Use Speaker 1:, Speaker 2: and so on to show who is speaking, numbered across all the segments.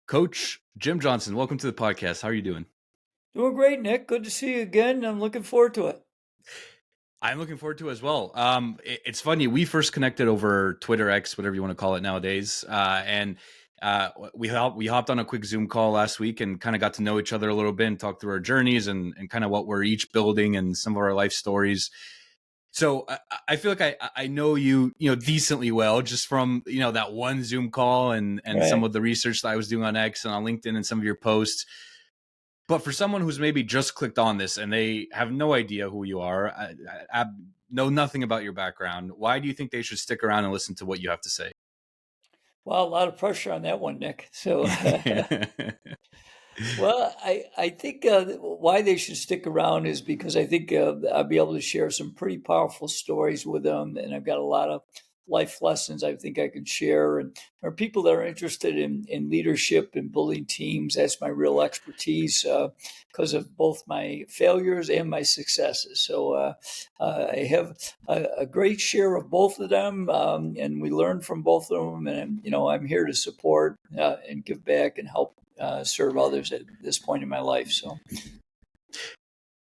Speaker 1: Coach Jim Johnson, welcome to the podcast. How are you doing?
Speaker 2: Doing great, Nick. Good to see you again. I'm looking forward to it.
Speaker 1: I'm looking forward to it as well. It's funny. We first connected over Twitter X, whatever you want to call it nowadays, and we hopped on a quick Zoom call last week and kind of got to know each other a little bit and talk through our journeys and kind of what we're each building and some of our life stories. So I feel like I know you decently well just from that one Zoom call and some
Speaker 2: Right.
Speaker 1: of the research that I was doing on X and on LinkedIn and some of your posts. But for someone who's maybe just clicked on this and they have no idea who you are, I know nothing about your background, why do you think they should stick around and listen to what you have to say?
Speaker 2: Well, a lot of pressure on that one, Nick. So, well, I think why they should stick around is because I think I'll be able to share some pretty powerful stories with them, and I've got a lot of life lessons I think I can share. And there are people that are interested in leadership and building teams. That's my real expertise because of both my failures and my successes. So I have a great share of both of them, and we learn from both of them. And I'm here to support and give back and help serve others at this point in my life. So,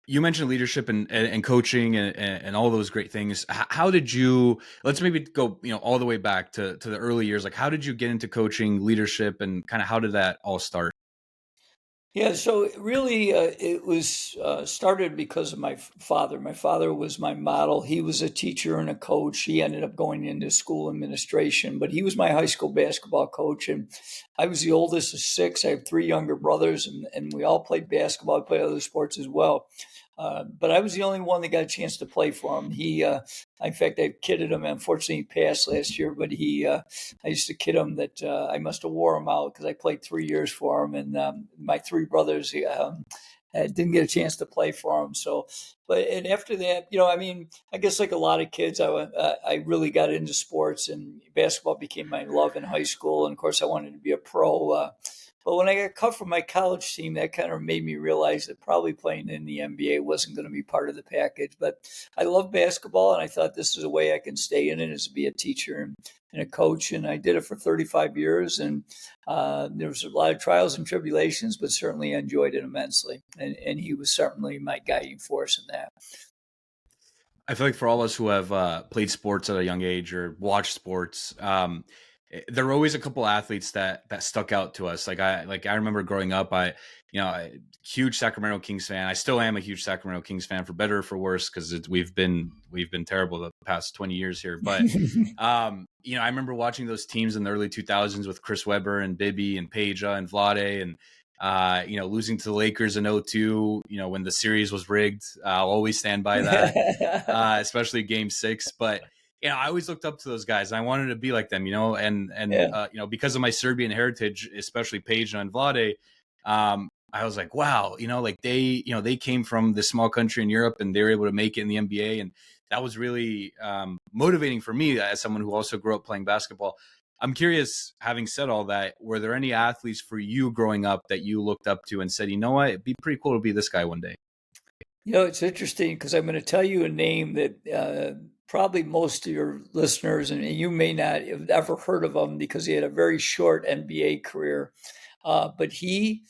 Speaker 1: You mentioned leadership and coaching and all those great things. How did you, let's maybe go, all the way back to the early years. Like, how did you get into coaching, leadership, and kind of how did that all start?
Speaker 2: yeah, so really it was started because of my father. My father was my model. He was a teacher and a coach. He ended up going into school administration, but he was my high school basketball coach. And I was the oldest of six. I have three younger brothers, and we all played basketball. I played other sports as well. But I was the only one that got a chance to play for him. In fact, I kidded him. Unfortunately, he passed last year, but I used to kid him that I must have wore him out because I played 3 years for him, and my three brothers didn't get a chance to play for him. So, and after that, I mean, I guess like a lot of kids, I really got into sports, and basketball became my love in high school. And of course, I wanted to be a pro. But when I got cut from my college team, that kind of made me realize that probably playing in the NBA wasn't going to be part of the package. But I love basketball, and I thought this is a way I can stay in it, is to be a teacher and a coach. And I did it for 35 years, and there was a lot of trials and tribulations, but certainly I enjoyed it immensely. And he was certainly my guiding force in that.
Speaker 1: I feel like for all of us who have played sports at a young age or watched sports, there were always a couple athletes that stuck out to us. I remember growing up, huge Sacramento Kings fan. I still am a huge Sacramento Kings fan, for better or for worse, because we've been terrible the past 20 years here. But I remember watching those teams in the early 2000s with Chris Webber and Bibby and Peja and Vlade and losing to the Lakers in 02, when the series was rigged. I'll always stand by that, especially game 6. But I always looked up to those guys. I wanted to be like them,
Speaker 2: Yeah.
Speaker 1: because of my Serbian heritage, especially Peja and Vlade. I was like, wow, like they came from this small country in Europe and they were able to make it in the NBA. And that was really motivating for me as someone who also grew up playing basketball. I'm curious, having said all that, were there any athletes for you growing up that you looked up to and said, you know what, it'd be pretty cool to be this guy one day?
Speaker 2: It's interesting because I'm going to tell you a name that probably most of your listeners, and you may not have ever heard of him because he had a very short NBA career. But he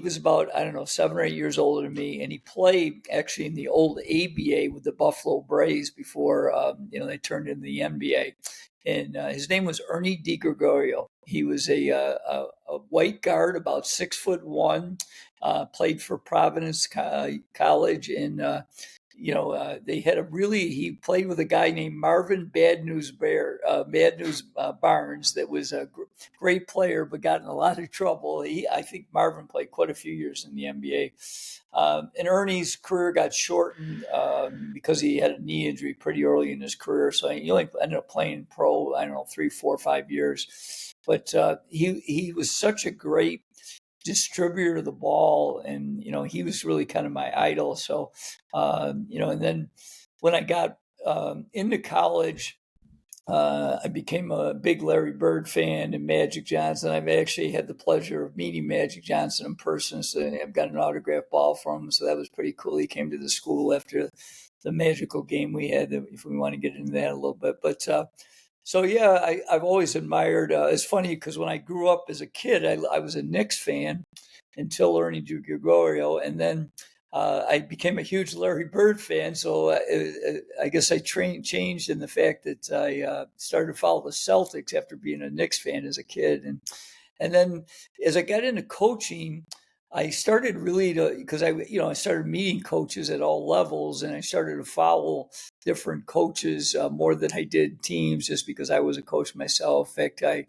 Speaker 2: was about, I don't know, 7 or 8 years older than me, and he played actually in the old ABA with the Buffalo Braves before they turned into the NBA. And his name was Ernie DiGregorio. He was a white guard, about 6'1", played for Providence College, and they had he played with a guy named Marvin Bad News Barnes, that was a great player, but got in a lot of trouble. I think Marvin played quite a few years in the NBA. And Ernie's career got shortened because he had a knee injury pretty early in his career. So he only ended up playing pro, I don't know, 3, 4, 5 years. But he was such a great distributor of the ball, and he was really kind of my idol. So and then when I got into college, I became a big Larry Bird fan and Magic Johnson. I've actually had the pleasure of meeting Magic Johnson in person, so I've got an autographed ball from him, so that was pretty cool. He came to the school after the magical game we had, if we want to get into that a little bit. But So yeah, I've always admired. It's funny because when I grew up as a kid, I was a Knicks fan until learning to Gregorio, and then I became a huge Larry Bird fan. So I guess changed in the fact that I started to follow the Celtics after being a Knicks fan as a kid, and then as I got into coaching, I started really to because I started meeting coaches at all levels, and I started to follow different coaches more than I did teams, just because I was a coach myself. In fact, I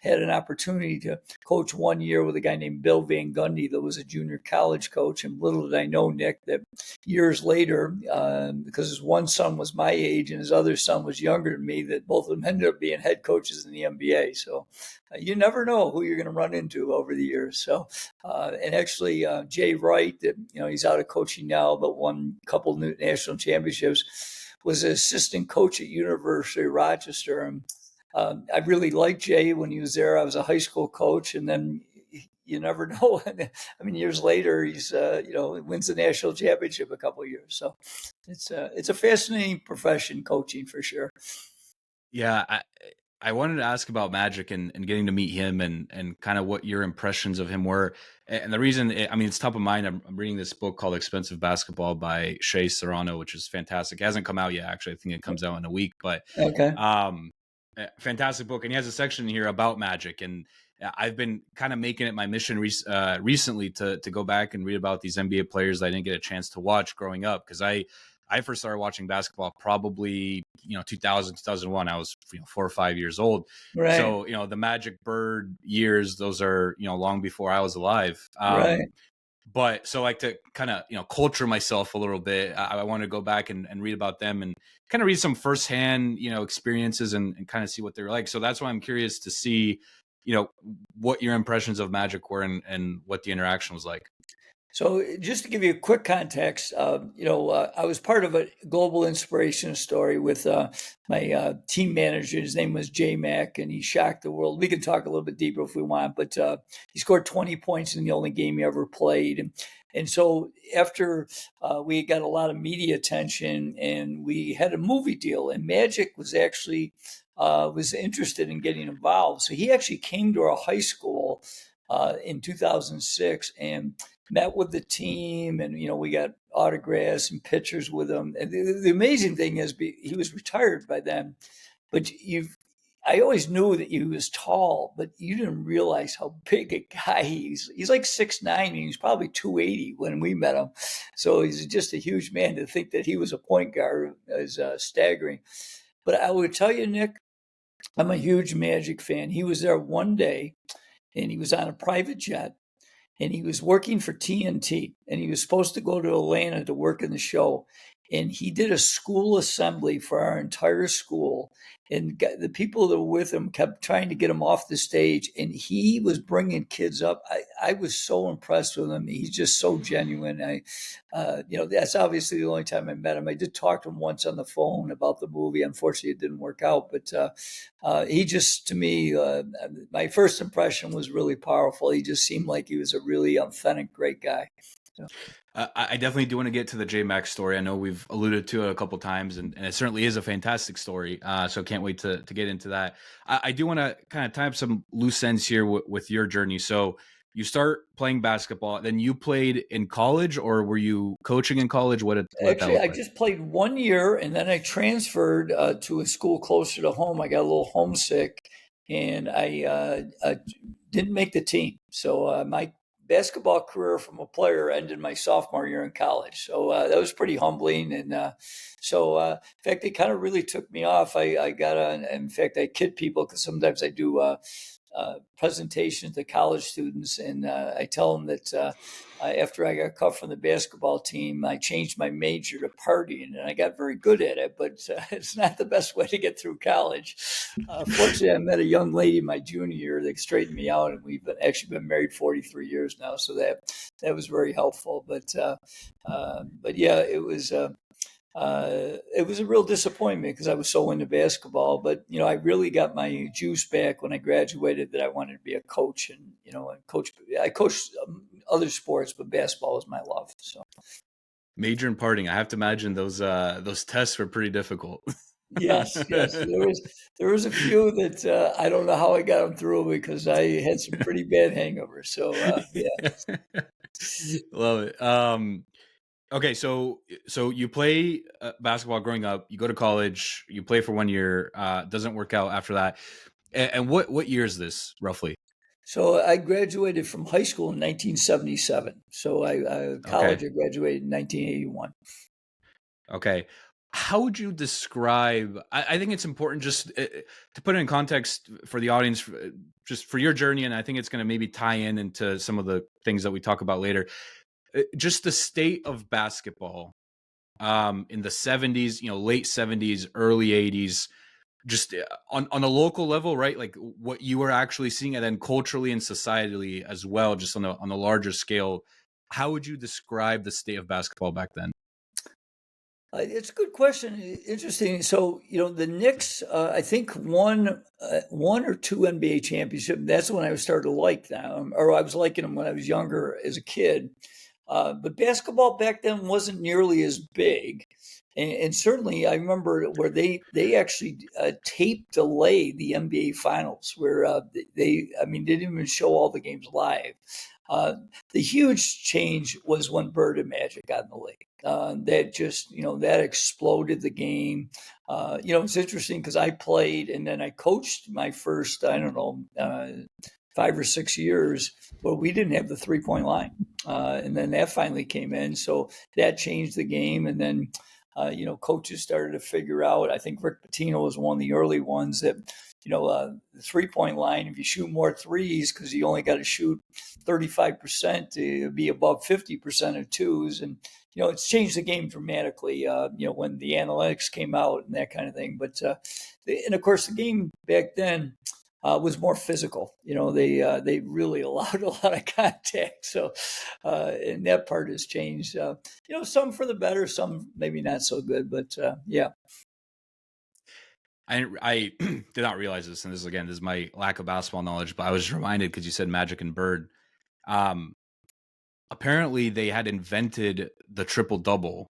Speaker 2: had an opportunity to coach 1 year with a guy named Bill Van Gundy that was a junior college coach. And little did I know, Nick, that years later, because his one son was my age and his other son was younger than me, that both of them ended up being head coaches in the NBA. So you never know who you're going to run into over the years. So, and actually, Jay Wright, that he's out of coaching now, but won a couple new national championships, was an assistant coach at University of Rochester. And I really liked Jay when he was there. I was a high school coach, and then you never know. I mean, years later, he's wins the national championship a couple of years. So it's a fascinating profession, coaching for sure.
Speaker 1: Yeah, I wanted to ask about Magic and getting to meet him and kind of what your impressions of him were. And the reason, I mean, it's top of mind. I'm reading this book called Expensive Basketball by Shea Serrano, which is fantastic. It hasn't come out yet, actually. I think it comes out in a week, but
Speaker 2: Okay.
Speaker 1: um, fantastic book. And he has a section here about Magic. And I've been kind of making it my mission recently to go back and read about these NBA players that I didn't get a chance to watch growing up, because I first started watching basketball probably 2000 2001. I was 4 or 5 years old.
Speaker 2: Right.
Speaker 1: So the Magic Bird years, those are long before I was alive.
Speaker 2: Right.
Speaker 1: But so like to kind of culture myself a little bit. I want to go back and read about them and kind of read some firsthand experiences and kind of see what they're like. So that's why I'm curious to see what your impressions of Magic were and what the interaction was like.
Speaker 2: So, just to give you a quick context, I was part of a global inspiration story with my team manager. His name was J Mac, and he shocked the world. We can talk a little bit deeper if we want, but he scored 20 points in the only game he ever played. And so, after we got a lot of media attention, and we had a movie deal, and Magic was actually was interested in getting involved. So he actually came to our high school in 2006 and met with the team, and we got autographs and pictures with him. And the amazing thing is, he was retired by then, but I always knew that he was tall, but you didn't realize how big a guy he's like 6'9", and he's probably 280 when we met him. So he's just a huge man. To think that he was a point guard is staggering. But I would tell you, Nick, I'm a huge Magic fan. He was there one day, and he was on a private jet, and he was working for TNT, and he was supposed to go to Atlanta to work in the show. And he did a school assembly for our entire school. And the people that were with him kept trying to get him off the stage. And he was bringing kids up. I was so impressed with him. He's just so genuine. That's obviously the only time I met him. I did talk to him once on the phone about the movie. Unfortunately, it didn't work out. But he just, to me, my first impression was really powerful. He just seemed like he was a really authentic, great guy. So.
Speaker 1: I definitely do want to get to the J Max story. I know we've alluded to it a couple times, and it certainly is a fantastic story. So can't wait to get into that. I do want to kind of tie up some loose ends here with your journey. So you start playing basketball, then you played in college, or were you coaching in college? What did that
Speaker 2: Actually,
Speaker 1: look
Speaker 2: I
Speaker 1: like?
Speaker 2: just played 1 year, and then I transferred to a school closer to home. I got a little homesick, and I didn't make the team. So my basketball career from a player ended my sophomore year in college. So that was pretty humbling. And in fact, it kind of really took me off. I got on, in fact, I kid people because sometimes I do presentations to college students, and I tell them that after I got cut from the basketball team, I changed my major to partying, and I got very good at it. But it's not the best way to get through college. Fortunately, I met a young lady my junior year that straightened me out, and we've actually been married 43 years now, so that was very helpful. But yeah, it was a real disappointment because I was so into basketball. But I really got my juice back when I graduated, that I wanted to be a coach, and coach. I coached other sports, but basketball was my love. So
Speaker 1: Major and parting. I have to imagine those tests were pretty difficult.
Speaker 2: Yes, yes. There was a few that I don't know how I got them through because I had some pretty bad hangovers. So yeah.
Speaker 1: Love it. Okay, so you play basketball growing up. You go to college. You play for 1 year. Doesn't work out after that. And what year is this roughly?
Speaker 2: So I graduated from high school in 1977. So I
Speaker 1: Okay.
Speaker 2: college I graduated in 1981.
Speaker 1: Okay. How would you describe? I think it's important just to put it in context for the audience, just for your journey, and I think it's going to maybe tie in into some of the things that we talk about later. Just the state of basketball in the 70s, late 70s, early 80s, just on a local level, right? Like what you were actually seeing, and then culturally and societally as well, just on a larger scale. How would you describe the state of basketball back then?
Speaker 2: It's a good question. Interesting. So, the Knicks, I think one or two NBA championship. That's when I started to like them, or I was liking them when I was younger as a kid. But basketball back then wasn't nearly as big, and certainly I remember where they actually tape delay the NBA finals, where I mean, they didn't even show all the games live. Uh, the huge change was when Bird and Magic got in the league. That just, that exploded the game. It's interesting because I played and then I coached my first, I don't know, 5 or 6 years where we didn't have the 3-point line. And then that finally came in. So that changed the game. And then, coaches started to figure out, I think Rick Pitino was one of the early ones that, the 3-point line, if you shoot more threes, because you only got to shoot 35% to be above 50% of twos. And, it's changed the game dramatically, when the analytics came out and that kind of thing. But, and of course, the game back then, was more physical. They really allowed a lot of contact. So, and that part has changed. Some for the better, some maybe not so good. But yeah,
Speaker 1: I did not realize this, and this is my lack of basketball knowledge, but I was reminded because you said Magic and Bird. Um, Apparently, they had invented the triple double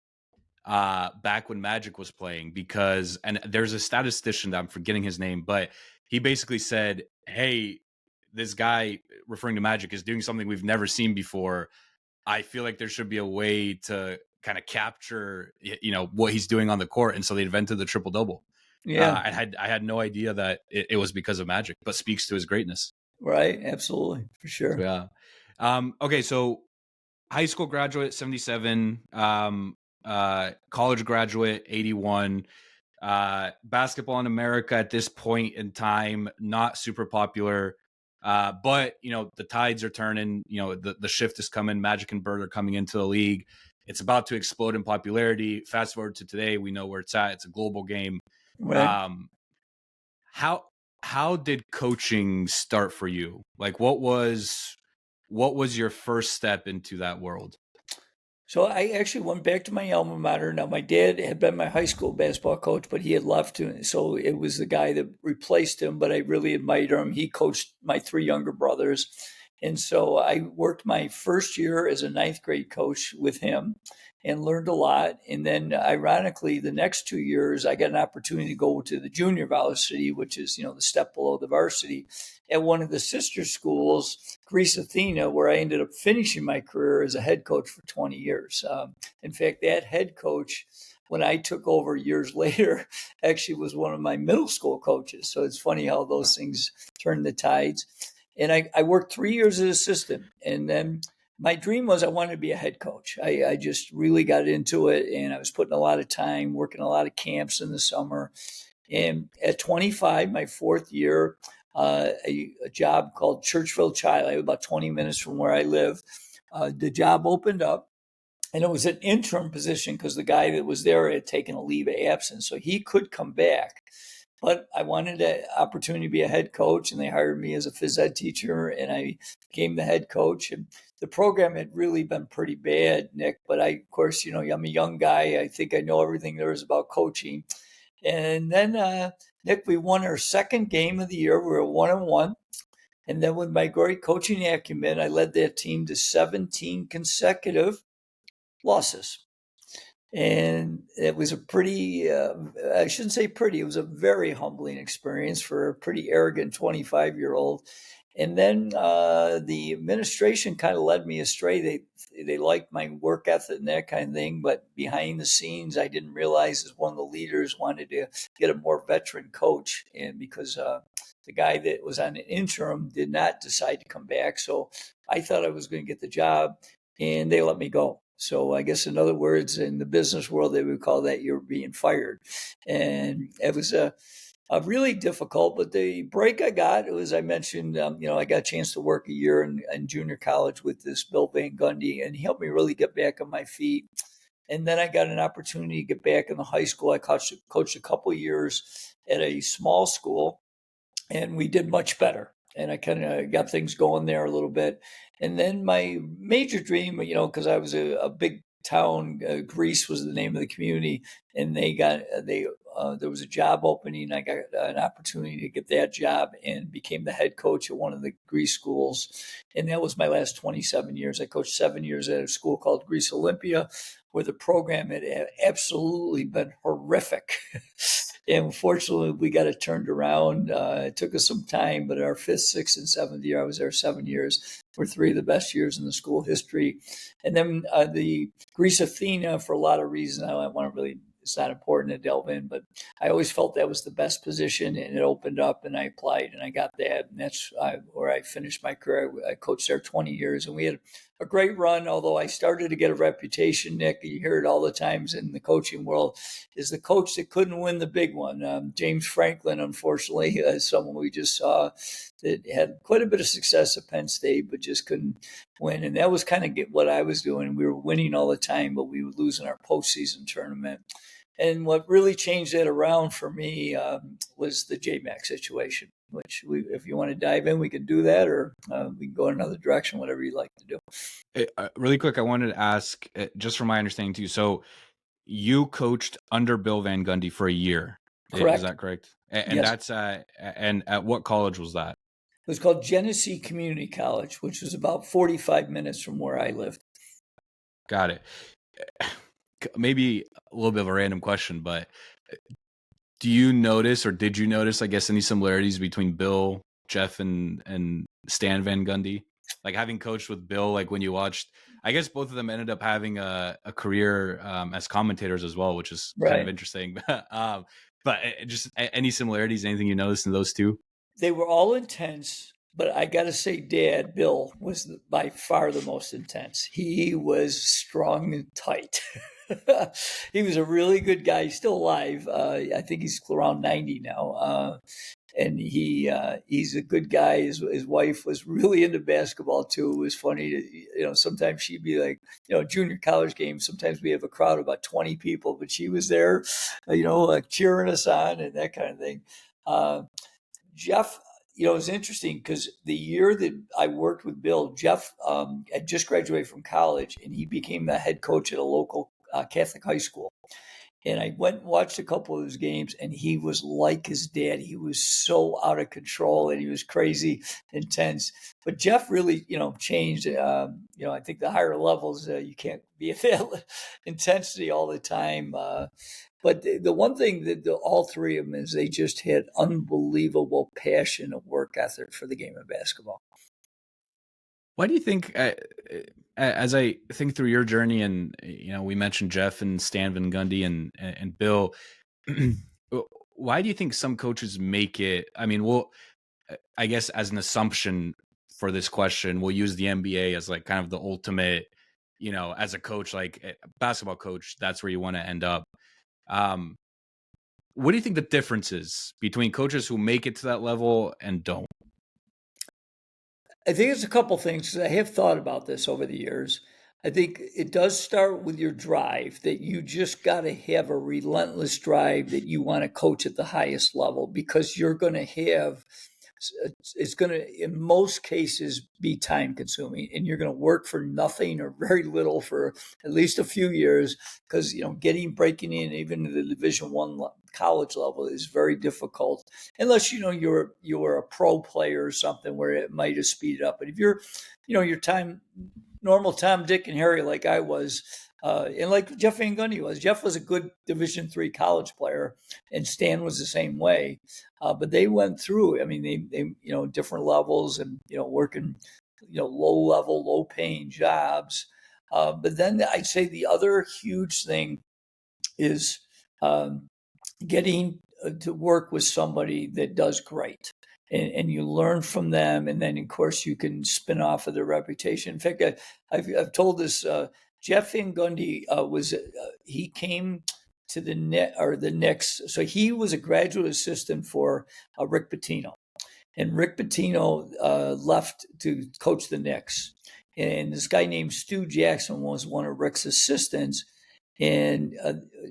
Speaker 1: back when Magic was playing because, and there's a statistician that I'm forgetting his name, but he basically said, "Hey, this guy referring to Magic is doing something we've never seen before. I feel like there should be a way to kind of capture, what he's doing on the court." And so they invented the triple double.
Speaker 2: yeah,
Speaker 1: I had no idea that it was because of Magic, but speaks to his greatness.
Speaker 2: right, absolutely, for
Speaker 1: So
Speaker 2: sure.
Speaker 1: yeah. Okay, so high school graduate 77, college graduate 81. Basketball in America at this point in time not super popular. But the tides are turning. The shift is coming. Magic and Bird are coming into the league. It's about to explode in popularity. Fast forward to today, we know where it's at. It's a global game.
Speaker 2: Right.
Speaker 1: Um, how did coaching start for you? Like what was your first step into that world?
Speaker 2: So I actually went back to my alma mater. Now my dad had been my high school basketball coach, but he had left, so it was the guy that replaced him. But I really admired him. He coached my three younger brothers, and so I worked my first year as a ninth grade coach with him, and learned a lot. And then, ironically, the next 2 years, I got an opportunity to go to the junior varsity, which is the step below the varsity, at one of the sister schools, Greece Athena, where I ended up finishing my career as a head coach for 20 years. In fact, that head coach, when I took over years later, actually was one of my middle school coaches. So it's funny how those things turn the tides. And I worked 3 years as an assistant. And then my dream was I wanted to be a head coach. I just really got into it, and I was putting a lot of time, working a lot of camps in the summer. And at 25, my fourth year, a job called Churchville Chile, about 20 minutes from where I live. The job opened up, and it was an interim position because the guy that was there had taken a leave of absence, so he could come back. But I wanted an opportunity to be a head coach, and they hired me as a phys ed teacher, and I became the head coach. And the program had really been pretty bad, Nick. But of course, I'm a young guy. I think I know everything there is about coaching. And then, Nick, we won our second game of the year. We were 1-1. And then with my great coaching acumen, I led that team to 17 consecutive losses. And it was a pretty, I shouldn't say pretty, it was a very humbling experience for a pretty arrogant 25-year-old. And then the administration kind of led me astray. They liked my work ethic and that kind of thing, but behind the scenes, I didn't realize as one of the leaders wanted to get a more veteran coach, and because the guy that was on an interim did not decide to come back, so I thought I was going to get the job, and they let me go. So I guess in other words, in the business world, they would call that you're being fired, and it was a really difficult. But the break I got was I mentioned, I got a chance to work a year in junior college with this Bill Van Gundy, and he helped me really get back on my feet. And then I got an opportunity to get back in the high school. I coached a couple of years at a small school, and we did much better. And I kind of got things going there a little bit. And then my major dream, because I was a big town, Greece was the name of the community, and there was a job opening. I got an opportunity to get that job and became the head coach at one of the Greece schools. And that was my last 27 years. I coached 7 years at a school called Greece Olympia, where the program had absolutely been horrific. And fortunately, we got it turned around. It took us some time, but our fifth, sixth, and seventh year, I was there 7 years, were three of the best years in the school history. And then the Greece Athena, for a lot of reasons, I don't want to really, it's not important to delve in, but I always felt that was the best position, and it opened up, and I applied, and I got that. And that's where I finished my career. I coached there 20 years, and we had a great run, although I started to get a reputation, Nick. You hear it all the times in the coaching world, is the coach that couldn't win the big one. James Franklin, unfortunately, is someone we just saw that had quite a bit of success at Penn State, but just couldn't win. And that was kind of what I was doing. We were winning all the time, but we would lose in our postseason tournament. And what really changed that around for me was the JMac situation, which if you want to dive in, we can do that, or we can go in another direction, whatever you'd like to do.
Speaker 1: Really quick, I wanted to ask, just from my understanding too. So you coached under Bill Van Gundy for a year. Is
Speaker 2: Correct.
Speaker 1: that correct? And
Speaker 2: Yes.
Speaker 1: that's and at what college was that?
Speaker 2: It was called Genesee Community College, which was about 45 minutes from where I lived.
Speaker 1: Got it. Maybe a little bit of a random question, but do you notice, or did you notice, I guess, any similarities between Bill, Jeff, and Stan Van Gundy? Like having coached with Bill, like when you watched, I guess both of them ended up having a career as commentators as well, which is kind of
Speaker 2: Right.
Speaker 1: interesting. But just any similarities, anything you noticed in those two?
Speaker 2: They were all intense, but I got to say, Dad, Bill, was by far the most intense. He was strong and tight. He was a really good guy. He's still alive. I think he's around 90 now. And he's a good guy. His wife was really into basketball too. It was funny to, sometimes she'd be like, junior college games. Sometimes we have a crowd of about 20 people, but she was there, like cheering us on and that kind of thing. Uh, Jeff, it was interesting because the year that I worked with Bill, Jeff had just graduated from college, and he became the head coach at a local Catholic high school. And I went and watched a couple of his games, and he was like his dad. He was so out of control, and he was crazy intense. But Jeff really, changed. I think the higher levels, you can't be at that intensity all the time. But the one thing that all three of them is they just had unbelievable passion and work ethic for the game of basketball.
Speaker 1: Why do you think, as I think through your journey, and we mentioned Jeff and Stan Van Gundy and Bill, why do you think some coaches make it? I mean, I guess as an assumption for this question, we'll use the NBA as like kind of the ultimate, as a coach, like a basketball coach, that's where you want to end up. Um, what do you think the difference is between coaches who make it to that level and don't?
Speaker 2: I think it's a couple things 'cause I have thought about this over the years. I think it does start with your drive that you just got to have a relentless drive that you want to coach at the highest level because you're going to have it's going to in most cases be time consuming and you're going to work for nothing or very little for at least a few years because breaking in even to the division 1 college level is very difficult unless you're a pro player or something where it might have speeded up. But if your time normal Tom, Dick, and Harry like I was, and like Jeff Van Gundy was. Jeff was a good Division III college player, and Stan was the same way. But they went through. I mean, they different levels and working low level, low paying jobs. But then I'd say the other huge thing is um, getting to work with somebody that does great. And you learn from them, and then of course you can spin off of their reputation. In fact, I've told this. Jeff Van Gundy he came to the Knicks, so he was a graduate assistant for Rick Pitino, and Rick Pitino left to coach the Knicks. And this guy named Stu Jackson was one of Rick's assistants. And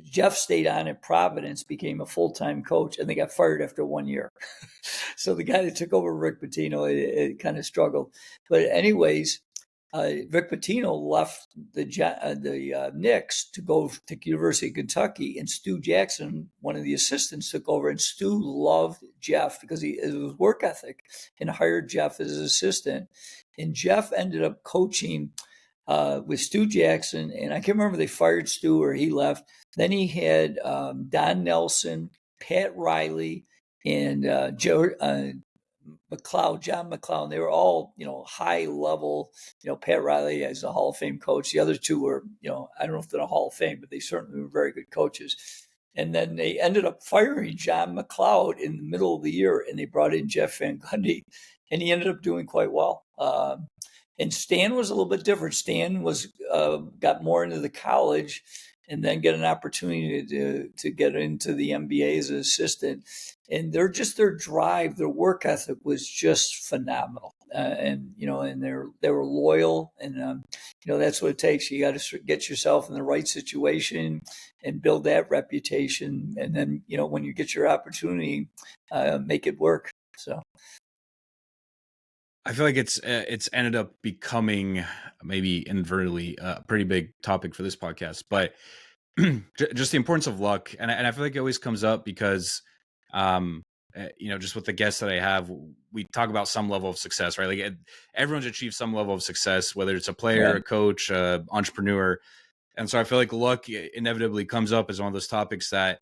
Speaker 2: Jeff stayed on at Providence, became a full-time coach, and they got fired after 1 year. So the guy that took over Rick Pitino, it kind of struggled. But anyways, Rick Pitino left the Knicks to go to University of Kentucky, and Stu Jackson, one of the assistants, took over. And Stu loved Jeff because it was work ethic, and hired Jeff as his assistant. And Jeff ended up coaching with Stu Jackson, and I can't remember if they fired Stu or he left. Then he had Don Nelson, Pat Riley, and Joe John McLeod. They were all, high level. Pat Riley as a Hall of Fame coach. The other two were, I don't know if they're in a Hall of Fame, but they certainly were very good coaches. And then they ended up firing John McLeod in the middle of the year, and they brought in Jeff Van Gundy, and he ended up doing quite well. And Stan was a little bit different. Stan got more into the college, and then get an opportunity to get into the NBA as an assistant. And their drive, their work ethic was just phenomenal. And they were loyal, and that's what it takes. You got to get yourself in the right situation and build that reputation, and then when you get your opportunity, make it work. So.
Speaker 1: I feel like it's ended up becoming, maybe inadvertently, a pretty big topic for this podcast, but just the importance of luck, and I feel like it always comes up because, just with the guests that I have, we talk about some level of success, right? Like everyone's achieved some level of success, whether it's a player, a coach, entrepreneur, and so I feel like luck inevitably comes up as one of those topics that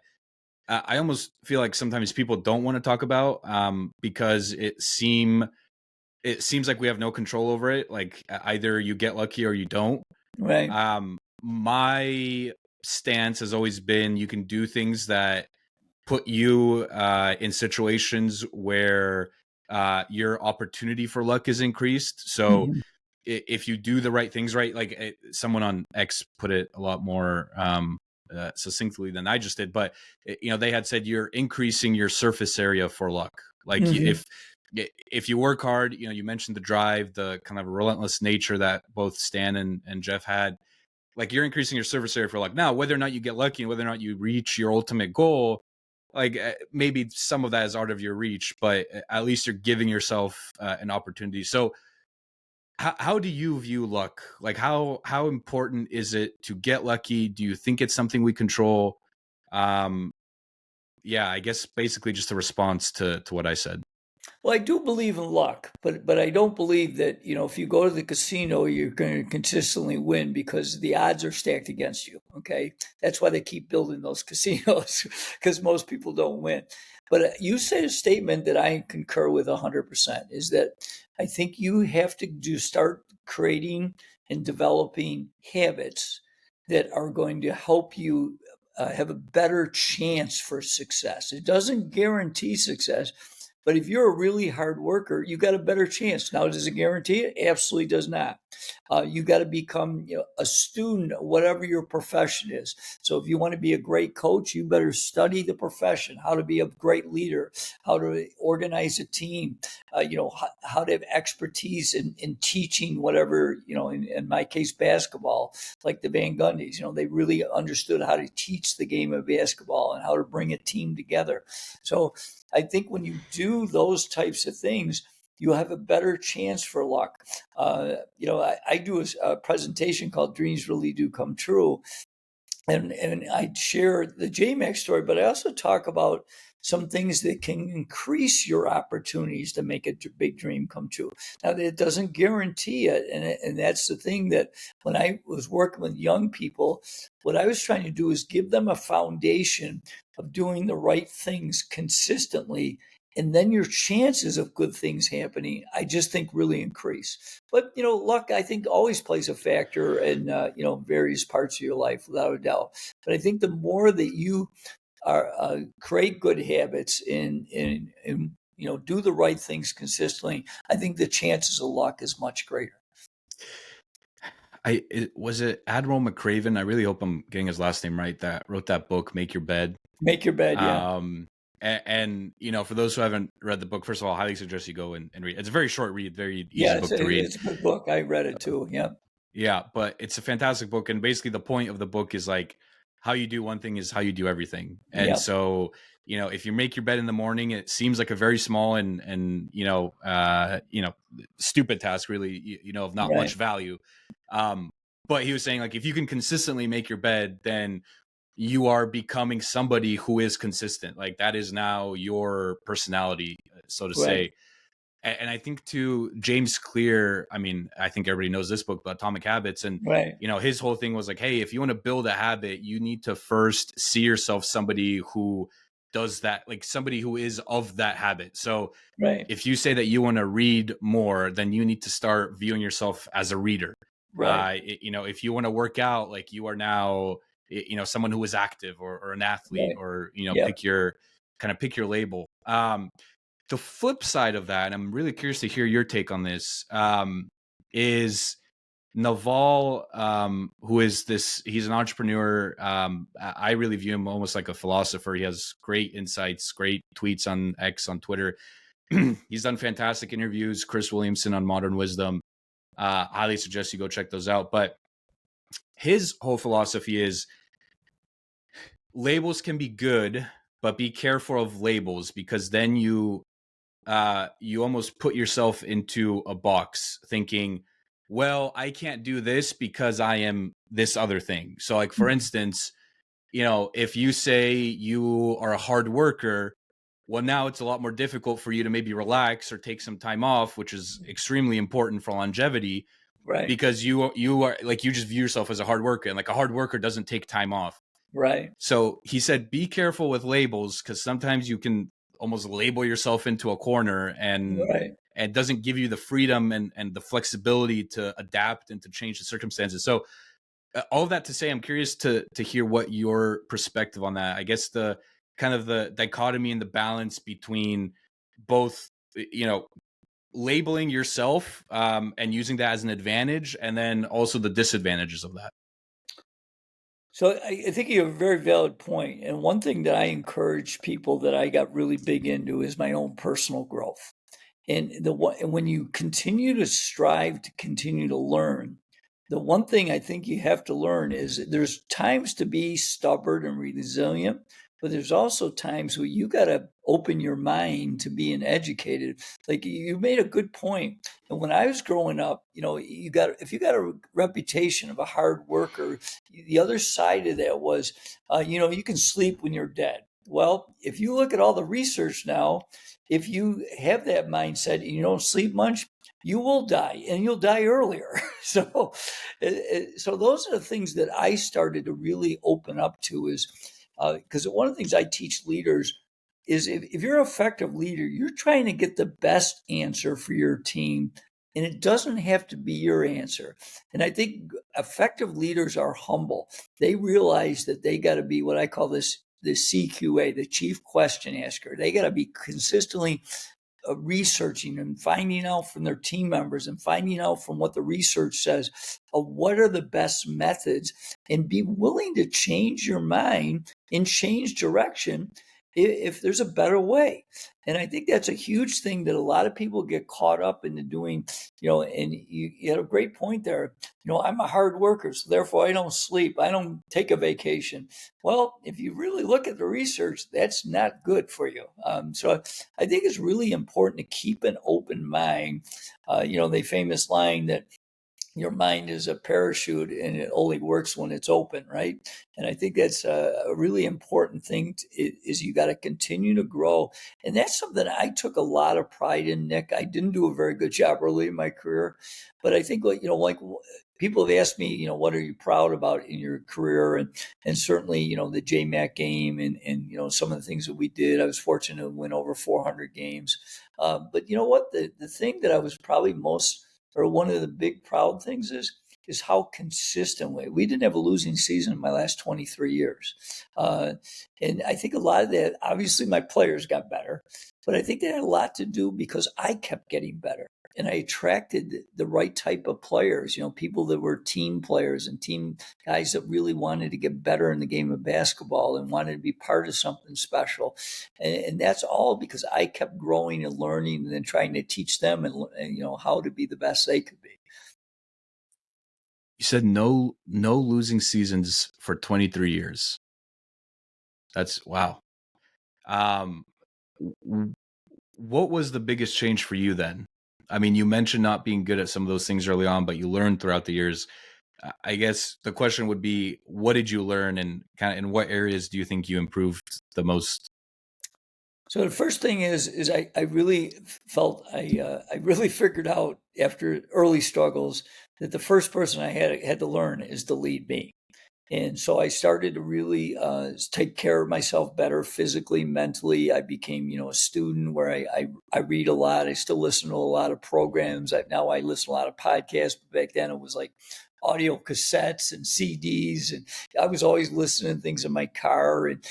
Speaker 1: I almost feel like sometimes people don't want to talk about, because it seems like we have no control over it. Like either you get lucky or you don't.
Speaker 2: Right.
Speaker 1: My stance has always been you can do things that put you in situations where your opportunity for luck is increased. So
Speaker 2: Mm-hmm.
Speaker 1: if you do the right things right, like someone on X put it a lot more succinctly than I just did, but they had said you're increasing your surface area for luck. Like
Speaker 2: Mm-hmm.
Speaker 1: if you work hard, you mentioned the drive, the kind of relentless nature that both Stan and Jeff had, like you're increasing your surface area for luck. Now, whether or not you get lucky and whether or not you reach your ultimate goal, like maybe some of that is out of your reach, but at least you're giving yourself an opportunity. So how do you view luck? Like how important is it to get lucky? Do you think it's something we control? Yeah, I guess basically just a response to what I said.
Speaker 2: Well, I do believe in luck, but I don't believe that, if you go to the casino, you're going to consistently win because the odds are stacked against you. Okay. That's why they keep building those casinos because most people don't win. But you said a statement that I concur with 100% is that I think you have to start creating and developing habits that are going to help you have a better chance for success. It doesn't guarantee success, but if you're a really hard worker, you got a better chance. Now, does it guarantee it? Absolutely does not. You got to become a student, whatever your profession is. So if you want to be a great coach, you better study the profession, how to be a great leader, how to organize a team, how to have expertise in teaching whatever, in my case, basketball, like the Van Gundys. They really understood how to teach the game of basketball and how to bring a team together. So I think when you do those types of things, you have a better chance for luck. I do a presentation called Dreams Really Do Come True. And I share the JMax story, but I also talk about some things that can increase your opportunities to make a big dream come true. Now, it doesn't guarantee it. And that's the thing that when I was working with young people, what I was trying to do is give them a foundation of doing the right things consistently. And then your chances of good things happening, I just think, really increase. But, luck, I think, always plays a factor in, various parts of your life, without a doubt. But I think the more that you are create good habits and do the right things consistently, I think the chances of luck is much greater.
Speaker 1: Was it Admiral McCraven? I really hope I'm getting his last name right. That wrote that book, Make Your Bed.
Speaker 2: Make your bed, yeah.
Speaker 1: And for those who haven't read the book, first of all, I highly suggest you go and read. It's a very short read, very
Speaker 2: Yeah,
Speaker 1: easy book to read.
Speaker 2: it's a good book. I read it too. Yeah.
Speaker 1: Yeah, but it's a fantastic book, and basically the point of the book is like how you do one thing is how you do everything. And
Speaker 2: Yeah.
Speaker 1: so, if you make your bed in the morning, it seems like a very small and stupid task, really, of not
Speaker 2: Right.
Speaker 1: much value. But he was saying, like, if you can consistently make your bed, then you are becoming somebody who is consistent. Like, that is now your personality, so to
Speaker 2: Right.
Speaker 1: say. And I think to James Clear, I mean, I think everybody knows this book, but Atomic Habits, and
Speaker 2: Right.
Speaker 1: his whole thing was like, hey, if you want to build a habit, you need to first see yourself somebody who does that, like somebody who is of that habit. So
Speaker 2: Right.
Speaker 1: if you say that you want to read more, then you need to start viewing yourself as a reader.
Speaker 2: Right.
Speaker 1: If you want to work out, like you are now, someone who is active, or an athlete,
Speaker 2: Right.
Speaker 1: or
Speaker 2: Yeah.
Speaker 1: pick your label. The flip side of that, and I'm really curious to hear your take on this, is Naval, who is he's an entrepreneur. I really view him almost like a philosopher. He has great insights, great tweets on X, on Twitter. He's done fantastic interviews. Chris Williamson on Modern Wisdom. Highly suggest you go check those out. But his whole philosophy is labels can be good, but be careful of labels, because then you almost put yourself into a box thinking, well, I can't do this because I am this other thing. So, like, for
Speaker 2: Mhm.
Speaker 1: instance, if you say you are a hard worker, well, now it's a lot more difficult for you to maybe relax or take some time off, which is extremely important for longevity,
Speaker 2: Right.
Speaker 1: because you are like, you just view yourself as a hard worker, and like a hard worker doesn't take time off.
Speaker 2: Right.
Speaker 1: So he said, be careful with labels, because sometimes you can almost label yourself into a corner, and
Speaker 2: Right.
Speaker 1: it doesn't give you the freedom and the flexibility to adapt and to change the circumstances. So all of that to say, I'm curious to hear what your perspective on that. I guess the kind of the dichotomy and the balance between both, labeling yourself, and using that as an advantage, and then also the disadvantages of that.
Speaker 2: So I think you have a very valid point. And one thing that I encourage people that I got really big into is my own personal growth. And and when you continue to strive to continue to learn, the one thing I think you have to learn is that there's times to be stubborn and resilient, but there's also times where you got to open your mind to being educated. Like you made a good point. And when I was growing up, if you got a reputation of a hard worker, the other side of that was, you can sleep when you're dead. Well, if you look at all the research now, if you have that mindset and you don't sleep much, you will die, and you'll die earlier. So those are the things that I started to really open up to, is because one of the things I teach leaders is if you're an effective leader, you're trying to get the best answer for your team, and it doesn't have to be your answer. And I think effective leaders are humble. They realize that they got to be what I call the CQA, the chief question asker. They got to be consistently researching and finding out from their team members and finding out from what the research says of what are the best methods, and be willing to change your mind and change direction if there's a better way. And I think that's a huge thing that a lot of people get caught up into doing, and you had a great point there. I'm a hard worker, so therefore I don't sleep. I don't take a vacation. Well, if you really look at the research, that's not good for you. So I think it's really important to keep an open mind. The famous line that your mind is a parachute and it only works when it's open, right? And I think that's a really important thing is you got to continue to grow. And that's something I took a lot of pride in, Nick. I didn't do a very good job early in my career, but I think, like, people have asked me, what are you proud about in your career? And certainly, the JMAC game and some of the things that we did. I was fortunate to win over 400 games. But you know what? The thing that I was probably most, or one of the big proud things is how consistent we didn't have a losing season in my last 23 years. And I think a lot of that, obviously my players got better, but I think that had a lot to do because I kept getting better. And I attracted the right type of players, people that were team players and team guys that really wanted to get better in the game of basketball and wanted to be part of something special. And that's all because I kept growing and learning and then trying to teach them and how to be the best they could be.
Speaker 1: You said no losing seasons for 23 years. That's wow. Um, what was the biggest change for you then? I mean, you mentioned not being good at some of those things early on, but you learned throughout the years. I guess the question would be, what did you learn, and kind of in what areas do you think you improved the most?
Speaker 2: So the first thing is I really felt I really figured out after early struggles that the first person I had to learn is to lead me. And so I started to really take care of myself better physically, mentally. I became, a student where I read a lot. I still listen to a lot of programs. Now I listen to a lot of podcasts. But back then it was like audio cassettes and CDs. And I was always listening to things in my car and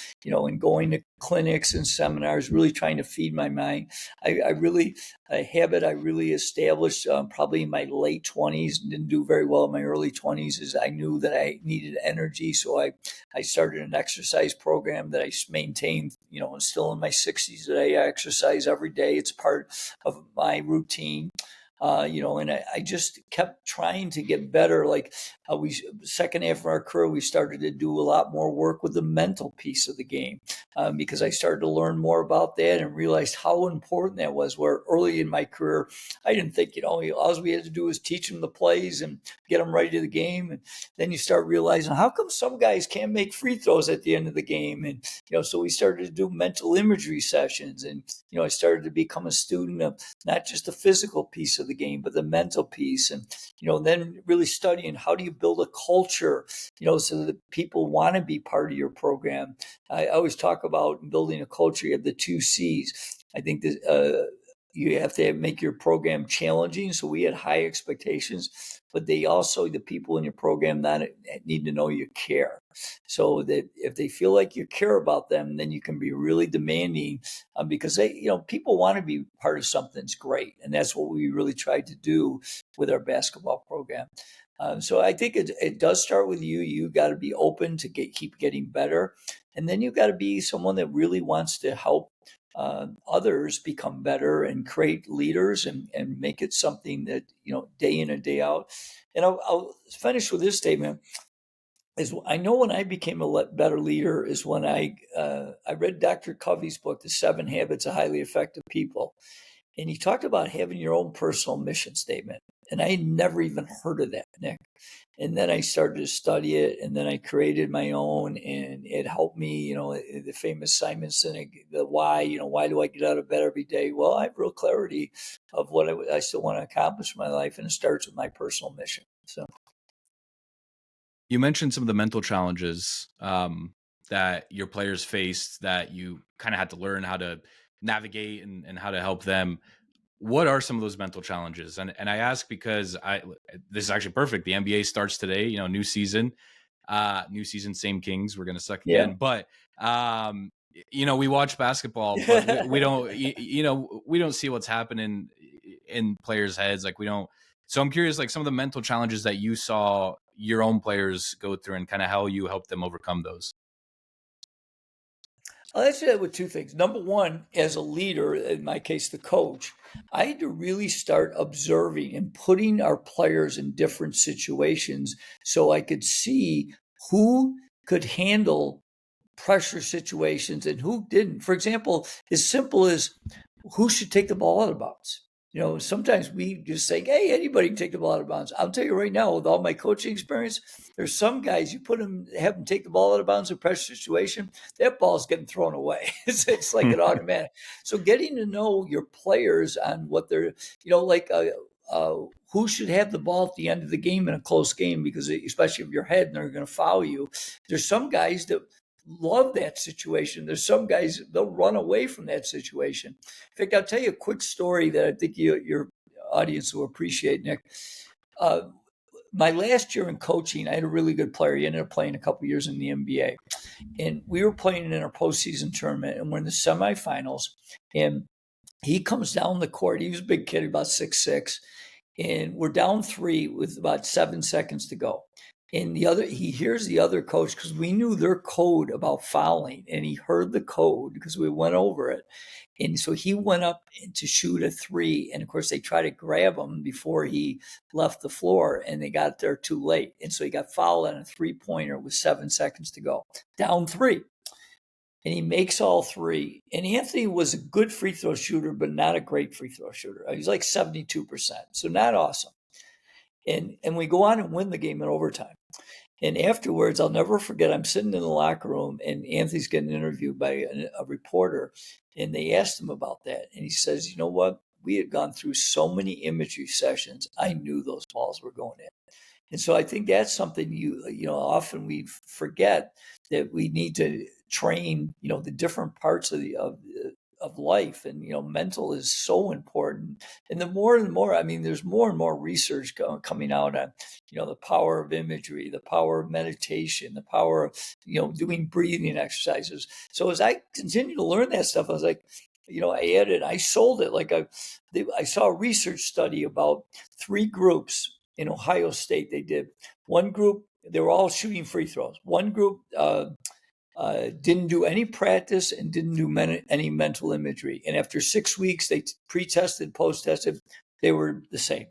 Speaker 2: going to clinics and seminars, really trying to feed my mind. I really, a habit I really established probably in my late 20s, didn't do very well in my early 20s, is I knew that I needed energy. So I started an exercise program that I maintained, still in my 60s today. I exercise every day. It's part of my routine. And I just kept trying to get better. Like second half of our career, we started to do a lot more work with the mental piece of the game because I started to learn more about that and realized how important that was. Where early in my career, I didn't think, all we had to do was teach them the plays and get them ready to the game. And then you start realizing, how come some guys can't make free throws at the end of the game? And, so we started to do mental imagery sessions. And, I started to become a student of not just the physical piece of the game, but the mental piece. And, then really studying how do you build a culture, so that people want to be part of your program. I always talk about building a culture. You have the 2 C's. I think that you have to make your program challenging. So we had high expectations, but the people in your program need to know you care. So that if they feel like you care about them, then you can be really demanding because people want to be part of something's great. And that's what we really tried to do with our basketball program. So I think it does start with you. You got to be open to keep getting better. And then you got to be someone that really wants to help others become better and create leaders and make it something that, day in and day out. And I'll finish with this statement. Is I know when I became a better leader is when I read Dr. Covey's book, The 7 Habits of Highly Effective People. And he talked about having your own personal mission statement. And I had never even heard of that, Nick. And then I started to study it, and then I created my own, and it helped me, the famous Simon Sinek, the why, why do I get out of bed every day? Well, I have real clarity of what I still want to accomplish in my life, and it starts with my personal mission. So.
Speaker 1: You mentioned some of the mental challenges that your players faced that you kind of had to learn how to navigate and how to help them. What are some of those mental challenges? And I ask because this is actually perfect. The NBA starts today, new season, same Kings. We're going to suck
Speaker 2: Yeah.
Speaker 1: again. But, we watch basketball, but we don't, we don't see what's happening in players' heads. Like we don't. So I'm curious, like some of the mental challenges that you saw your own players go through and kind of how you help them overcome those.
Speaker 2: I'll answer that with two things. Number one, as a leader, in my case, the coach, I had to really start observing and putting our players in different situations so I could see who could handle pressure situations and who didn't. For example, as simple as who should take the ball out of bounds. Sometimes we just say, hey, anybody can take the ball out of bounds. I'll tell you right now, with all my coaching experience, there's some guys you have them take the ball out of bounds in a pressure situation, that ball's getting thrown away. It's like an automatic. So getting to know your players on what they're, like who should have the ball at the end of the game in a close game, because especially if you're ahead and they're going to foul you. There's some guys that love that situation. There's some guys, they'll run away from that situation. In fact, I'll tell you a quick story that I think your audience will appreciate, Nick. Uh, my last year in coaching, I had a really good player. He ended up playing a couple years in the NBA. And we were playing in our postseason tournament, and we're in the semifinals. And he comes down the court. He was a big kid, about 6'6", and we're down 3 with about 7 seconds to go. And he hears the other coach, because we knew their code about fouling, and he heard the code because we went over it. And so he went up to shoot a 3, and of course they tried to grab him before he left the floor, and they got there too late. And so he got fouled on a 3-pointer with 7 seconds to go, down 3. And he makes all 3. And Anthony was a good free throw shooter, but not a great free throw shooter. He's like 72%, so not awesome. And we go on and win the game in overtime. And afterwards, I'll never forget, I'm sitting in the locker room, and Anthony's getting interviewed by a reporter, and they asked him about that. And he says, you know what? We had gone through so many imagery sessions, I knew those balls were going in. And so I think that's something often we forget, that we need to train, the different parts of life, and mental is so important. And the more and more, I mean, there's more and more research coming out on the power of imagery, the power of meditation, the power of doing breathing exercises. So as I continue to learn that stuff, I was like, I sold it. Like I saw a research study about 3 groups in Ohio State. They did one group, they were all shooting free throws. One group didn't do any practice and didn't do any mental imagery. And after 6 weeks, they pre-tested, post-tested, they were the same.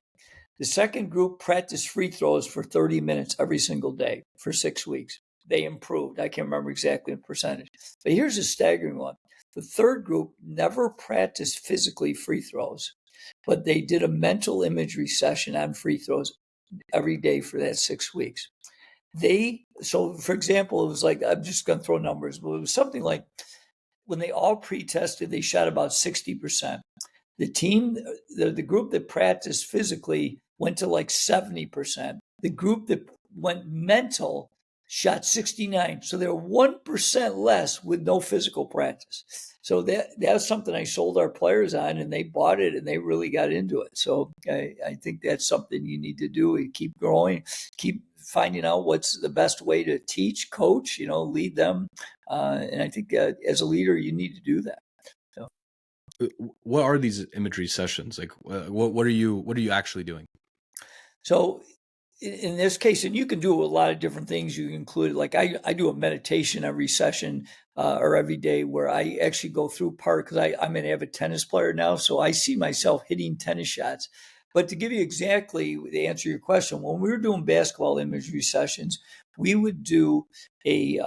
Speaker 2: The second group practiced free throws for 30 minutes every single day for 6 weeks. They improved. I can't remember exactly the percentage. But here's a staggering one. The third group never practiced physically free throws, but they did a mental imagery session on free throws every day for that 6 weeks. So for example, it was like, I'm just going to throw numbers, but it was something like, when they all pre-tested, they shot about 60%. The group that practiced physically went to like 70%. The group that went mental shot 69. So they were 1% less with no physical practice. So that's something I sold our players on, and they bought it and they really got into it. So I think that's something you need to do. You keep growing, keep finding out what's the best way to teach, coach, lead them. And I think as a leader, you need to do that. So.
Speaker 1: What are these imagery sessions? Like, what are you actually doing?
Speaker 2: So in this case, and you can do a lot of different things. You can include, like I do a meditation every session or every day, where I actually go through because I'm an avid tennis player now. So I see myself hitting tennis shots. But to give you exactly the answer to your question, when we were doing basketball imagery sessions, we would do a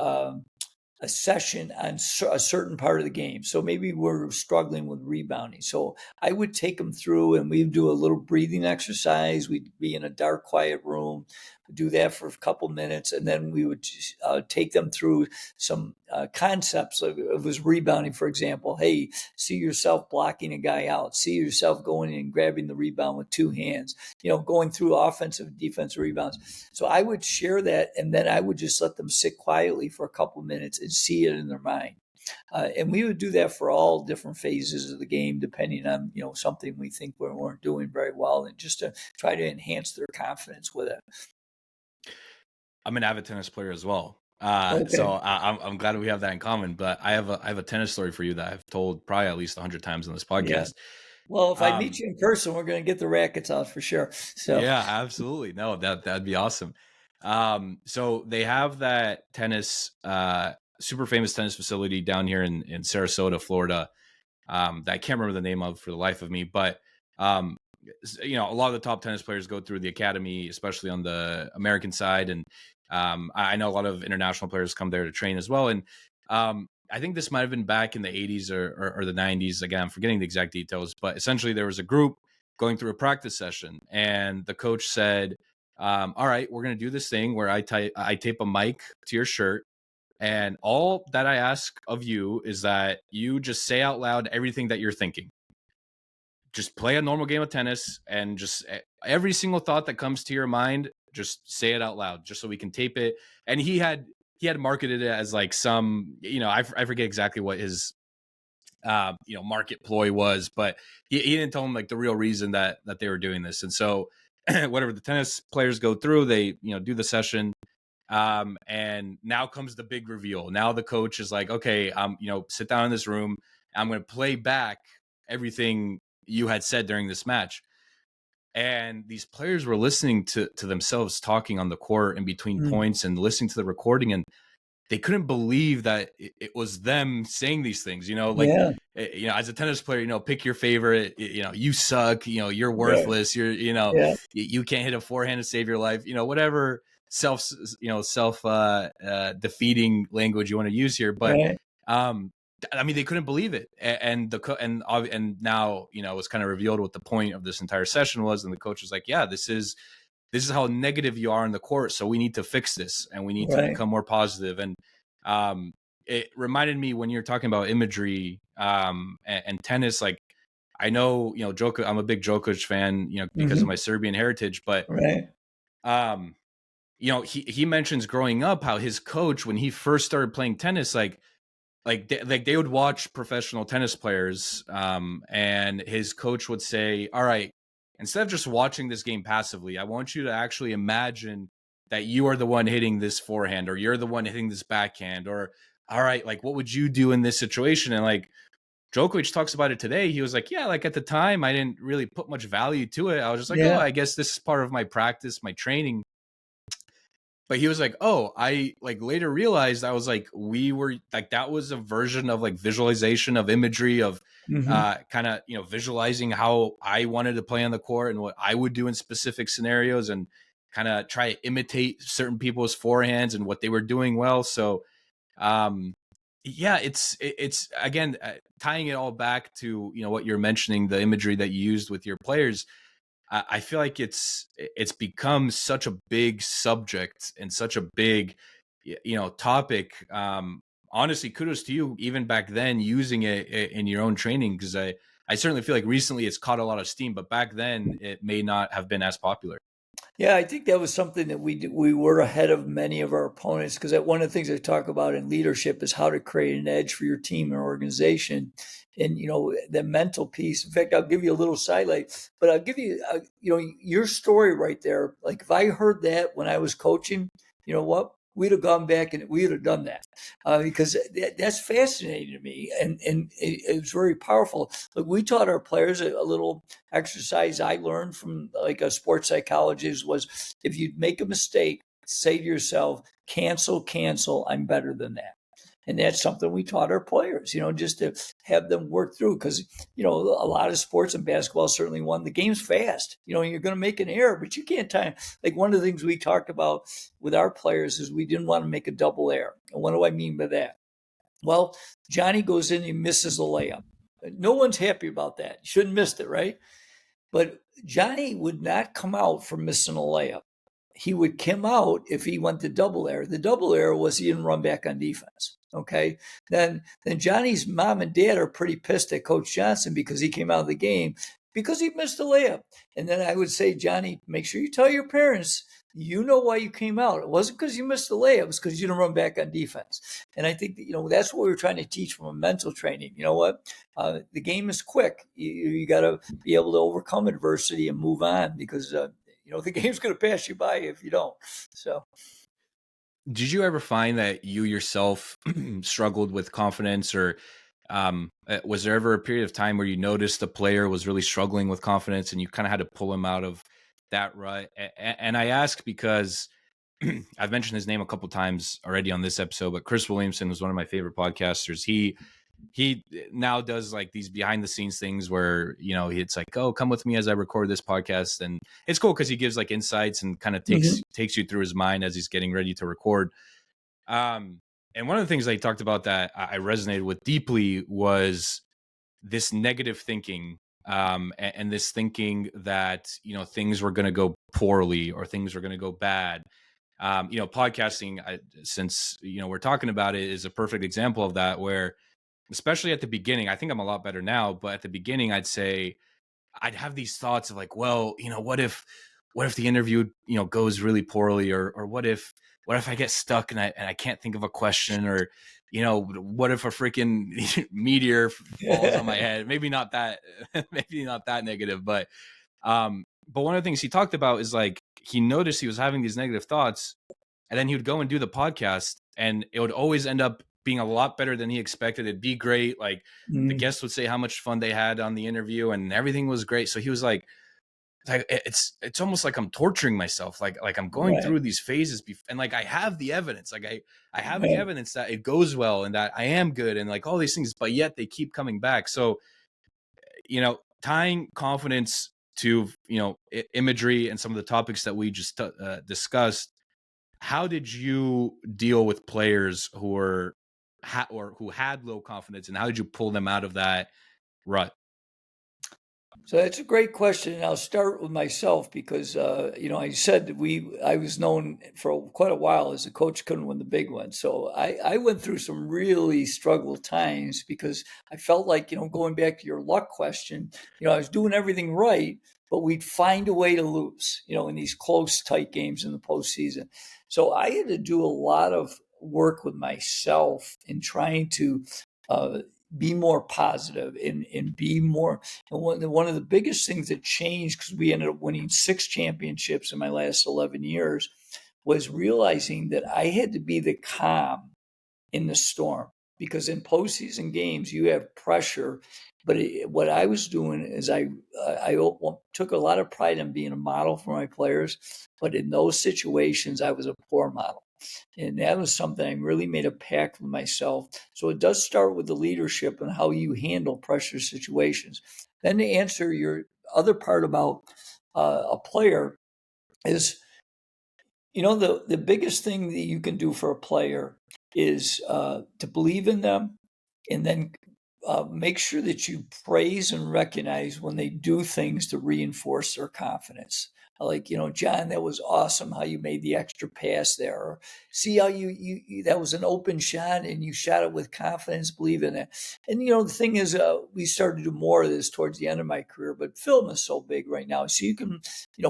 Speaker 2: session on a certain part of the game. So maybe we're struggling with rebounding. So I would take them through, and we'd do a little breathing exercise. We'd be in a dark, quiet room, do that for a couple minutes, and then we would take them through some concepts. If it was rebounding, for example, hey, see yourself blocking a guy out. See yourself going and grabbing the rebound with 2 hands, going through offensive, defensive rebounds. So I would share that, and then I would just let them sit quietly for a couple minutes and see it in their mind. And we would do that for all different phases of the game, depending on, something we think we weren't doing very well, and just to try to enhance their confidence with it.
Speaker 1: I'm an avid tennis player as well.
Speaker 2: Okay.
Speaker 1: So I'm glad we have that in common. But I have a tennis story for you that I've told probably at least 100 times on this podcast.
Speaker 2: Yeah. Well, if I meet you in person, we're going to get the rackets out for sure. So
Speaker 1: yeah, absolutely. No, that'd be awesome. So they have that tennis, super famous tennis facility down here in Sarasota, Florida. That I can't remember the name of for the life of me, but a lot of the top tennis players go through the academy, especially on the American side. And I know a lot of international players come there to train as well. And I think this might have been back in the 80s or the 90s. Again, I'm forgetting the exact details, but essentially there was a group going through a practice session, and the coach said, all right, we're going to do this thing where I tape a mic to your shirt. And all that I ask of you is that you just say out loud everything that you're thinking. Just play a normal game of tennis, and just every single thought that comes to your mind, just say it out loud, just so we can tape it. And he had marketed it as like some, I forget exactly what his market ploy was, but he didn't tell them like the real reason that they were doing this. And so whatever the tennis players go through, they do the session. And now comes the big reveal. Now the coach is like, okay, sit down in this room. I'm going to play back everything you had said during this match. And these players were listening to themselves talking on the court in between
Speaker 2: Mm.
Speaker 1: points and listening to the recording, and they couldn't believe that it was them saying these things,
Speaker 2: Yeah.
Speaker 1: as a tennis player, pick your favorite, you suck, you're
Speaker 2: Right.
Speaker 1: worthless,
Speaker 2: Yeah.
Speaker 1: you can't hit a forehand to save your life, whatever self defeating language you want to use here. But
Speaker 2: Right.
Speaker 1: I mean, they couldn't believe it. And now, it's kind of revealed what the point of this entire session was. And the coach was like, yeah, this is how negative you are in the court. So we need to fix this, and we need to
Speaker 2: Right.
Speaker 1: become more positive. And it reminded me when you're talking about imagery and tennis, like, I know, Djokovic, I'm a big Djokovic fan, because of
Speaker 2: Hmm.
Speaker 1: my Serbian heritage, but
Speaker 2: Right.
Speaker 1: he mentions growing up how his coach, when he first started playing tennis, they would watch professional tennis players, and his coach would say, all right, instead of just watching this game passively, I want you to actually imagine that you are the one hitting this forehand, or you're the one hitting this backhand, or all right, like, what would you do in this situation? And like Djokovic talks about it today, he was like, yeah, like at the time I didn't really put much value to it. I was just like, oh,
Speaker 2: Yeah.
Speaker 1: I guess this is part of my practice, my training. But he was like, oh, I like later realized, I was like, we were like, that was a version of like visualization of imagery of
Speaker 2: Hmm.
Speaker 1: kind of, visualizing how I wanted to play on the court and what I would do in specific scenarios, and kind of try to imitate certain people's forehands and what they were doing well. So, um, yeah, it's again, tying it all back to, what you're mentioning, the imagery that you used with your players. I feel like it's become such a big subject and such a big, topic. Honestly, kudos to you, even back then, using it in your own training, because I certainly feel like recently it's caught a lot of steam, but back then it may not have been as popular.
Speaker 2: Yeah, I think that was something that we were ahead of many of our opponents, because one of the things I talk about in leadership is how to create an edge for your team and organization, and the mental piece. In fact, I'll give you a little sidelight, but I'll give you your story right there. Like if I heard that when I was coaching, you know what? We'd have gone back and we'd have done that, because that's fascinating to me, and it was very powerful. Like we taught our players a little exercise I learned from like a sports psychologist was, if you make a mistake, say to yourself, cancel, cancel, I'm better than that. And that's something we taught our players, just to have them work through. Because, a lot of sports, and basketball certainly one, the game's fast. You're going to make an error, but you can't time. Like one of the things we talked about with our players is we didn't want to make a double error. And what do I mean by that? Well, Johnny goes in, he misses a layup. No one's happy about that. You shouldn't have missed it, right? But Johnny would not come out for missing a layup. He would come out if he went to double error. The double error was he didn't run back on defense. Okay. Then Johnny's mom and dad are pretty pissed at Coach Johnson because he came out of the game because he missed a layup. And then I would say, Johnny, make sure you tell your parents you know why you came out. It wasn't because you missed the layup. It's because you didn't run back on defense. And I think that, that's what we were trying to teach from a mental training. You know what? The game is quick. You got to be able to overcome adversity and move on, because the game's going to pass you by if you don't. So
Speaker 1: Did you ever find that you yourself struggled with confidence, or was there ever a period of time where you noticed the player was really struggling with confidence and you kind of had to pull him out of that rut? And I ask because I've mentioned his name a couple times already on this episode, but Chris Williamson was one of my favorite podcasters. He now does like these behind the scenes things where, it's like, oh, come with me as I record this podcast. And it's cool because he gives like insights and kind of
Speaker 2: Mhm.
Speaker 1: takes you through his mind as he's getting ready to record. And one of the things that he talked about that I resonated with deeply was this negative thinking and this thinking that things were going to go poorly or things were going to go bad. Podcasting, since we're talking about it, is a perfect example of that. Where, especially at the beginning, I think I'm a lot better now, but at the beginning, I'd say I'd have these thoughts of like, well, what if the interview, goes really poorly, or what if I get stuck and I can't think of a question, or what if a freaking meteor falls on my head? Maybe not that, maybe not that negative, but one of the things he talked about is like he noticed he was having these negative thoughts, and then he would go and do the podcast, and it would always end up being a lot better than he expected. It'd be great. Like the
Speaker 2: Mm,
Speaker 1: guests would say how much fun they had on the interview, and everything was great. So he was like it's almost like I'm torturing myself, like I'm going
Speaker 2: right.
Speaker 1: through these phases, and like I have the evidence, like I have the
Speaker 2: Right.
Speaker 1: evidence that it goes well and that I am good and like all these things, but yet they keep coming back. So tying confidence to imagery and some of the topics that we just discussed, how did you deal with players who were or who had low confidence, and how did you pull them out of that rut?
Speaker 2: So that's a great question, and I'll start with myself because I said that I was known for quite a while as a coach couldn't win the big one. So I went through some really struggle times because I felt like going back to your luck question, I was doing everything right, but we'd find a way to lose, in these close, tight games in the postseason. So I had to do a lot of work with myself in trying to. Uh, be more positive and be more and one of the biggest things that changed, because we ended up winning 6 championships in my last 11 years, was realizing that I had to be the calm in the storm. Because in postseason games, you have pressure. But what I was doing is I took a lot of pride in being a model for my players. But in those situations, I was a poor model. And that was something I really made a pact with myself. So it does start with the leadership and how you handle pressure situations. Then to answer your other part about a player is, the biggest thing that you can do for a player is to believe in them, and then make sure that you praise and recognize when they do things to reinforce their confidence. Like, John, that was awesome how you made the extra pass there. Or see how that was an open shot and you shot it with confidence, believe in it. And, the thing is, we started to do more of this towards the end of my career, but film is so big right now. So you can,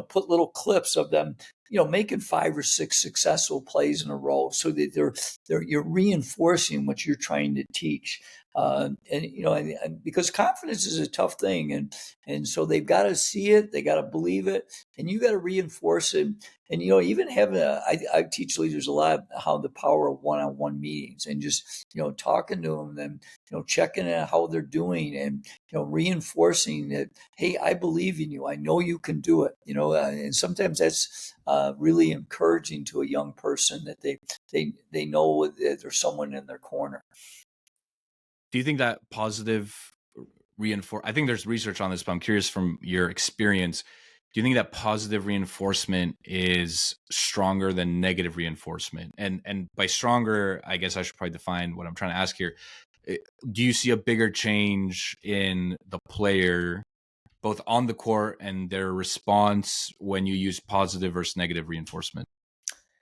Speaker 2: put little clips of them, making 5 or 6 successful plays in a row so that you're reinforcing what you're trying to teach. And because confidence is a tough thing, and so they've got to see it, they got to believe it, and you got to reinforce it. And even having I teach leaders a lot how the power of one-on-one meetings, and just talking to them, and checking on how they're doing, and reinforcing that, hey, I believe in you, I know you can do it. And sometimes that's really encouraging to a young person, that they know that there's someone in their corner.
Speaker 1: Do you think that positive reinforce? I think there's research on this, but I'm curious from your experience. Do you think that positive reinforcement is stronger than negative reinforcement? And by stronger, I guess I should probably define what I'm trying to ask here. Do you see a bigger change in the player, both on the court and their response, when you use positive versus negative reinforcement?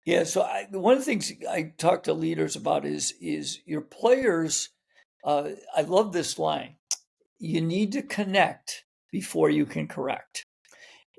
Speaker 2: Yeah, so one of the things I talk to leaders about is your players. I love this line: you need to connect before you can correct.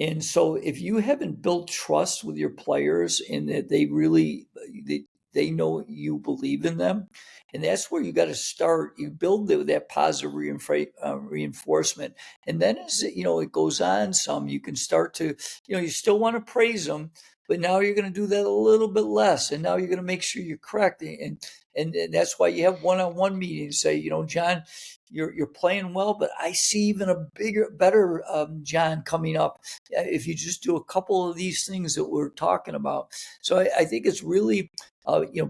Speaker 2: And so if you haven't built trust with your players, and that they know you believe in them, and that's where you got to start. You build that positive reinforcement, and then as it goes on, some you can start to you still want to praise them, but now you're going to do that a little bit less, and now you're going to make sure you're correct. And that's why you have one-on-one meetings. Say, John, you're playing well, but I see even a better John coming up if you just do a couple of these things that we're talking about. So I think it's really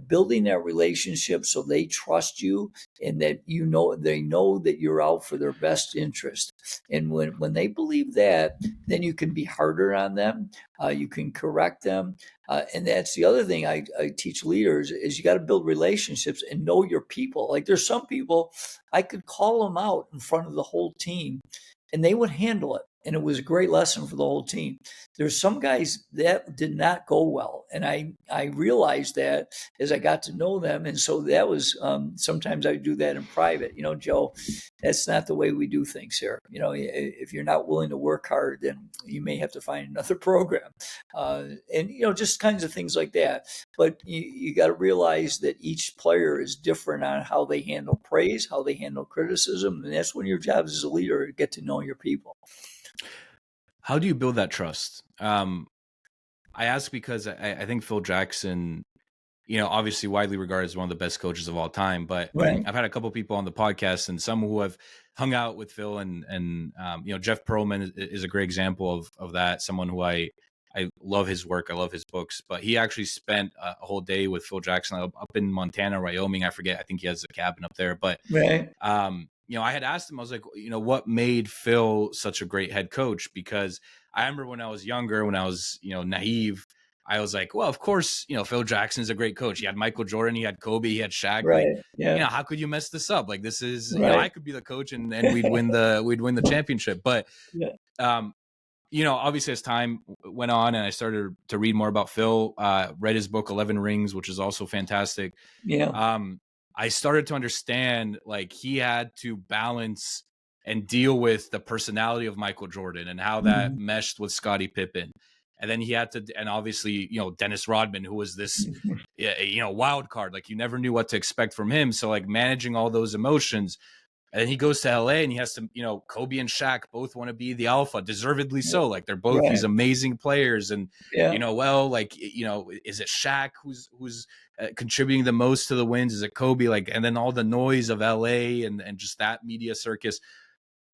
Speaker 2: building that relationship so they trust you, and that they know that you're out for their best interest. And when they believe that, then you can be harder on them. You can correct them. And that's the other thing I teach leaders, is you got to build relationships and know your people. Like, there's some people I could call them out in front of the whole team, and they would handle it. And it was a great lesson for the whole team. There's some guys that did not go well. And I realized that as I got to know them. And so that was, sometimes I do that in private. Joe, that's not the way we do things here. If you're not willing to work hard, then you may have to find another program. And just kinds of things like that. But you got to realize that each player is different on how they handle praise, how they handle criticism. And that's when your job as a leader to get to know your people.
Speaker 1: How do you build that trust? I ask because I think Phil Jackson, obviously widely regarded as one of the best coaches of all time, but
Speaker 2: Right.
Speaker 1: I've had a couple people on the podcast and some who have hung out with Phil and Jeff Pearlman is a great example of that. Someone who I love his work. I love his books, but he actually spent a whole day with Phil Jackson up in Montana, Wyoming. I forget. I think he has a cabin up there, but
Speaker 2: Right.
Speaker 1: I had asked him, I was like, what made Phil such a great head coach? Because I remember when I was younger, when I was, naive, I was like, well, of course, Phil Jackson's a great coach. He had Michael Jordan, he had Kobe, he had Shaq. Like,
Speaker 2: Right. Yeah.
Speaker 1: how could you mess this up? Like, this is, I
Speaker 2: Right.
Speaker 1: could be the coach and we'd win the championship. But,
Speaker 2: Yeah.
Speaker 1: um, obviously as time went on and I started to read more about Phil, read his book, 11 Rings, which is also fantastic.
Speaker 2: Yeah.
Speaker 1: I started to understand like he had to balance and deal with the personality of Michael Jordan and how that
Speaker 2: Mhm.
Speaker 1: meshed with Scottie Pippen. And then he had to, and obviously, Dennis Rodman, who was this, wild card. Like you never knew what to expect from him. So like managing all those emotions. And then he goes to LA and he has to, Kobe and Shaq both want to be the alpha, deservedly so. Like they're both these
Speaker 2: Right.
Speaker 1: amazing players. And,
Speaker 2: Yeah.
Speaker 1: is it Shaq who's contributing the most to the wins? Is it Kobe? Like, and then all the noise of LA and just that media circus.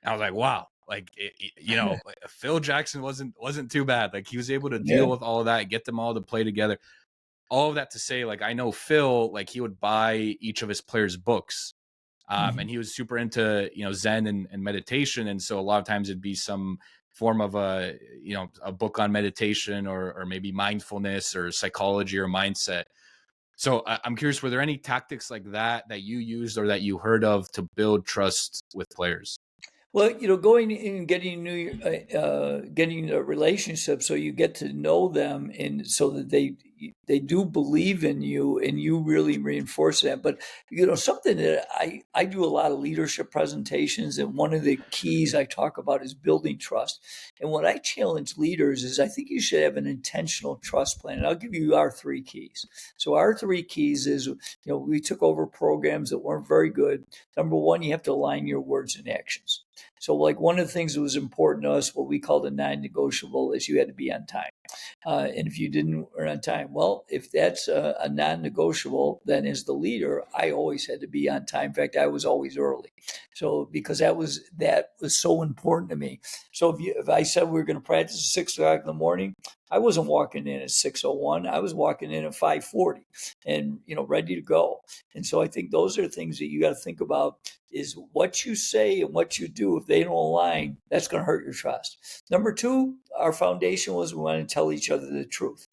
Speaker 1: I was like, wow, like, Phil Jackson wasn't too bad. Like he was able to
Speaker 2: Yeah.
Speaker 1: deal with all of that, get them all to play together. All of that to say, like, I know Phil, like he would buy each of his players' books. And
Speaker 2: Mhm.
Speaker 1: he was super into, Zen and meditation. And so a lot of times it'd be some form of a book on meditation or maybe mindfulness or psychology or mindset. So I'm curious, were there any tactics like that you used or that you heard of to build trust with players?
Speaker 2: Well, going and getting a relationship, so you get to know them, and so that they do believe in you, and you really reinforce that. But something that I do a lot of leadership presentations, and one of the keys I talk about is building trust. And what I challenge leaders is, I think you should have an intentional trust plan. And I'll give you our three keys. So our three keys is, we took over programs that weren't very good. Number one, you have to align your words and actions. So, like one of the things that was important to us, what we called a non-negotiable, is you had to be on time. And if you didn't were on time, well, if that's a non-negotiable, then as the leader, I always had to be on time. In fact, I was always early. So because that was so important to me. So if I said we were going to practice at 6 o'clock in the morning, I wasn't walking in at 6:01. I was walking in at 5:40, and ready to go. And so I think those are things that you got to think about, is what you say and what you do. If they don't align, that's going to hurt your trust. Number two, our foundation was we want to tell each other the truth.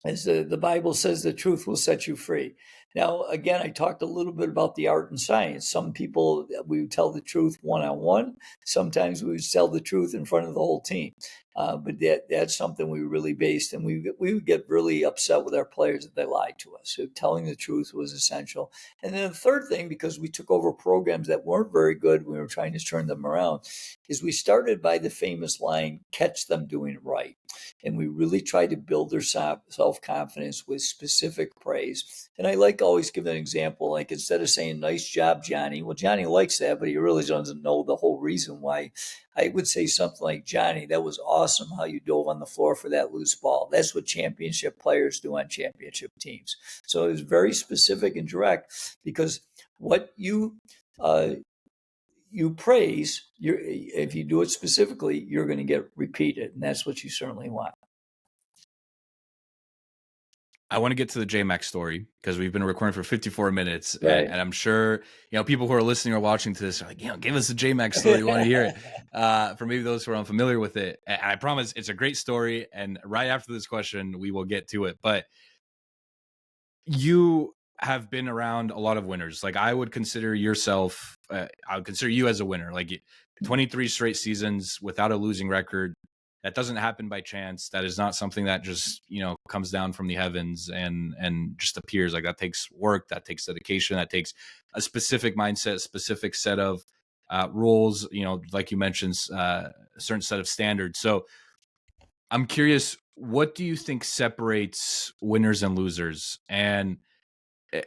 Speaker 2: As the Bible says, the truth will set you free. Now, again, I talked a little bit about the art and science. Some people, we would tell the truth one on one. Sometimes we would tell the truth in front of the whole team. But that's something we really based, and we would get really upset with our players if they lied to us. So telling the truth was essential. And then the third thing, because we took over programs that weren't very good, we were trying to turn them around, is we started by the famous line, catch them doing it right. And we really tried to build their self-confidence with specific praise. And I like to always give an example, like instead of saying, nice job, Johnny, well, Johnny likes that, but he really doesn't know the whole reason why. I would say something like, Johnny, that was awesome how you dove on the floor for that loose ball. That's what championship players do on championship teams. So it was very specific and direct, because what you praise, if you do it specifically, you're going to get repeated, and that's what you certainly want.
Speaker 1: I want to get to the J-Mac story because we've been recording for 54 minutes.
Speaker 2: Right.
Speaker 1: And I'm sure, people who are listening or watching to this are like, give us the J-Mac story. We want to hear it. For maybe those who are unfamiliar with it. And I promise it's a great story. And right after this question, we will get to it. But you have been around a lot of winners. Like I would consider yourself, I would consider you as a winner. Like 23 straight seasons without a losing record. That doesn't happen by chance. That is not something that just, comes down from the heavens and just appears. Like, that takes work, that takes dedication, that takes a specific mindset, specific set of rules, like you mentioned, a certain set of standards. So I'm curious, what do you think separates winners and losers? And eh,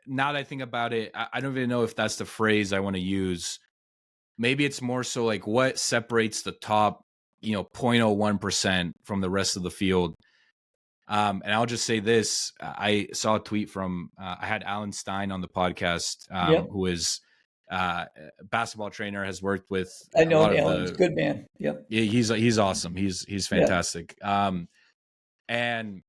Speaker 1: now that I think about it, I don't even know if that's the phrase I want to use. Maybe it's more so like, what separates the top, 0.01% from the rest of the field. And I'll just say this. I saw a tweet from, I had Alan Stein on the podcast,
Speaker 2: Yep.
Speaker 1: who is a basketball trainer, has worked with
Speaker 2: I
Speaker 1: a
Speaker 2: know
Speaker 1: lot of
Speaker 2: Alan. He's a
Speaker 1: the,
Speaker 2: good man. Yep.
Speaker 1: yeah, he's awesome. He's
Speaker 2: Yeah.
Speaker 1: fantastic. And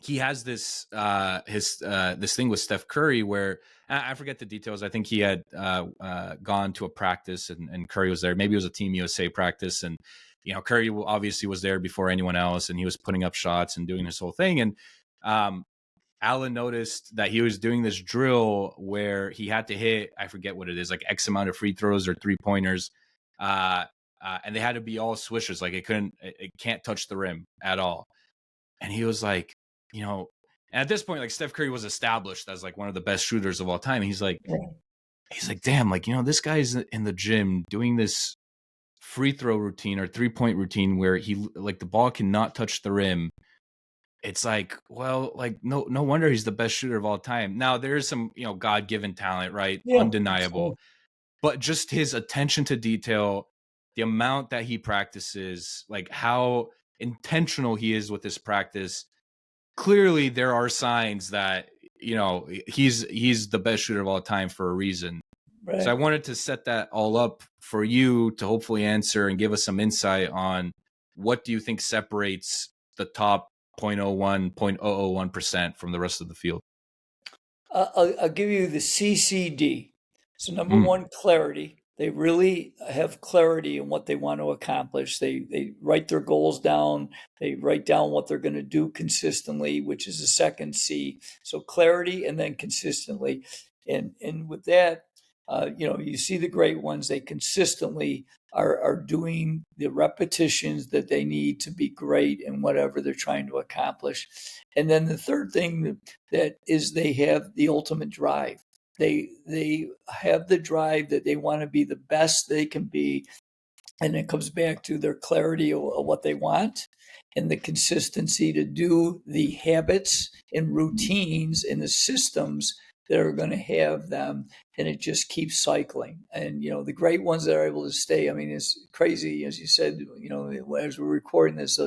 Speaker 1: he has this this thing with Steph Curry where I forget the details. I think he had gone to a practice and Curry was there. Maybe it was a Team USA practice, and Curry obviously was there before anyone else, and he was putting up shots and doing this whole thing. And Allen noticed that he was doing this drill where he had to hit, I forget what it is, like X amount of free throws or 3-pointers, and they had to be all swishers. Like, it can't touch the rim at all. And he was like, and at this point, like, Steph Curry was established as like one of the best shooters of all time. And he's like, damn, like, this guy's in the gym doing this free throw routine or 3-point routine where he, like, the ball cannot touch the rim. It's like, well, like, no wonder he's the best shooter of all time. Now, there is some, God-given talent, right?
Speaker 2: Yeah.
Speaker 1: Undeniable.
Speaker 2: Absolutely.
Speaker 1: But just his attention to detail, the amount that he practices, like how intentional he is with his practice. Clearly there are signs that, he's the best shooter of all time for a reason. So I
Speaker 2: Right.
Speaker 1: wanted to set that all up for you to hopefully answer and give us some insight on what do you think separates the top 0.01, 0.001% from the rest of the field.
Speaker 2: I'll give you the CCD. So number
Speaker 1: Mm.
Speaker 2: one, clarity. They really have clarity in what they want to accomplish. They write their goals down. They write down what they're going to do consistently, which is the second C. So clarity and then consistently. And with that, you see the great ones. They consistently are doing the repetitions that they need to be great in whatever they're trying to accomplish. And then the third thing that is they have the ultimate drive. They have the drive that they want to be the best they can be, and it comes back to their clarity of what they want and the consistency to do the habits and routines and the systems that are going to have them, and it just keeps cycling. And the great ones that are able to stay, I mean, it's crazy, as you said, as we're recording this,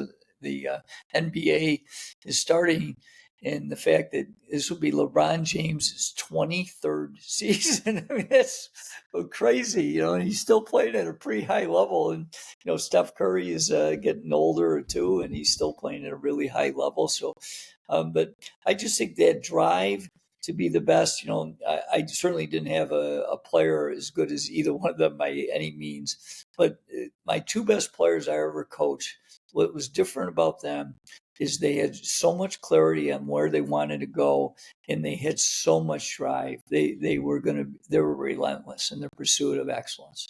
Speaker 2: the NBA is starting, and the fact that this will be LeBron James's 23rd season. I mean, that's crazy, and he's still playing at a pretty high level. And, Steph Curry is getting older too, and he's still playing at a really high level. So, but I just think that drive to be the best, I certainly didn't have a player as good as either one of them by any means. But my two best players I ever coached, what was different about them is they had so much clarity on where they wanted to go, and they had so much drive. They were relentless in their pursuit of excellence.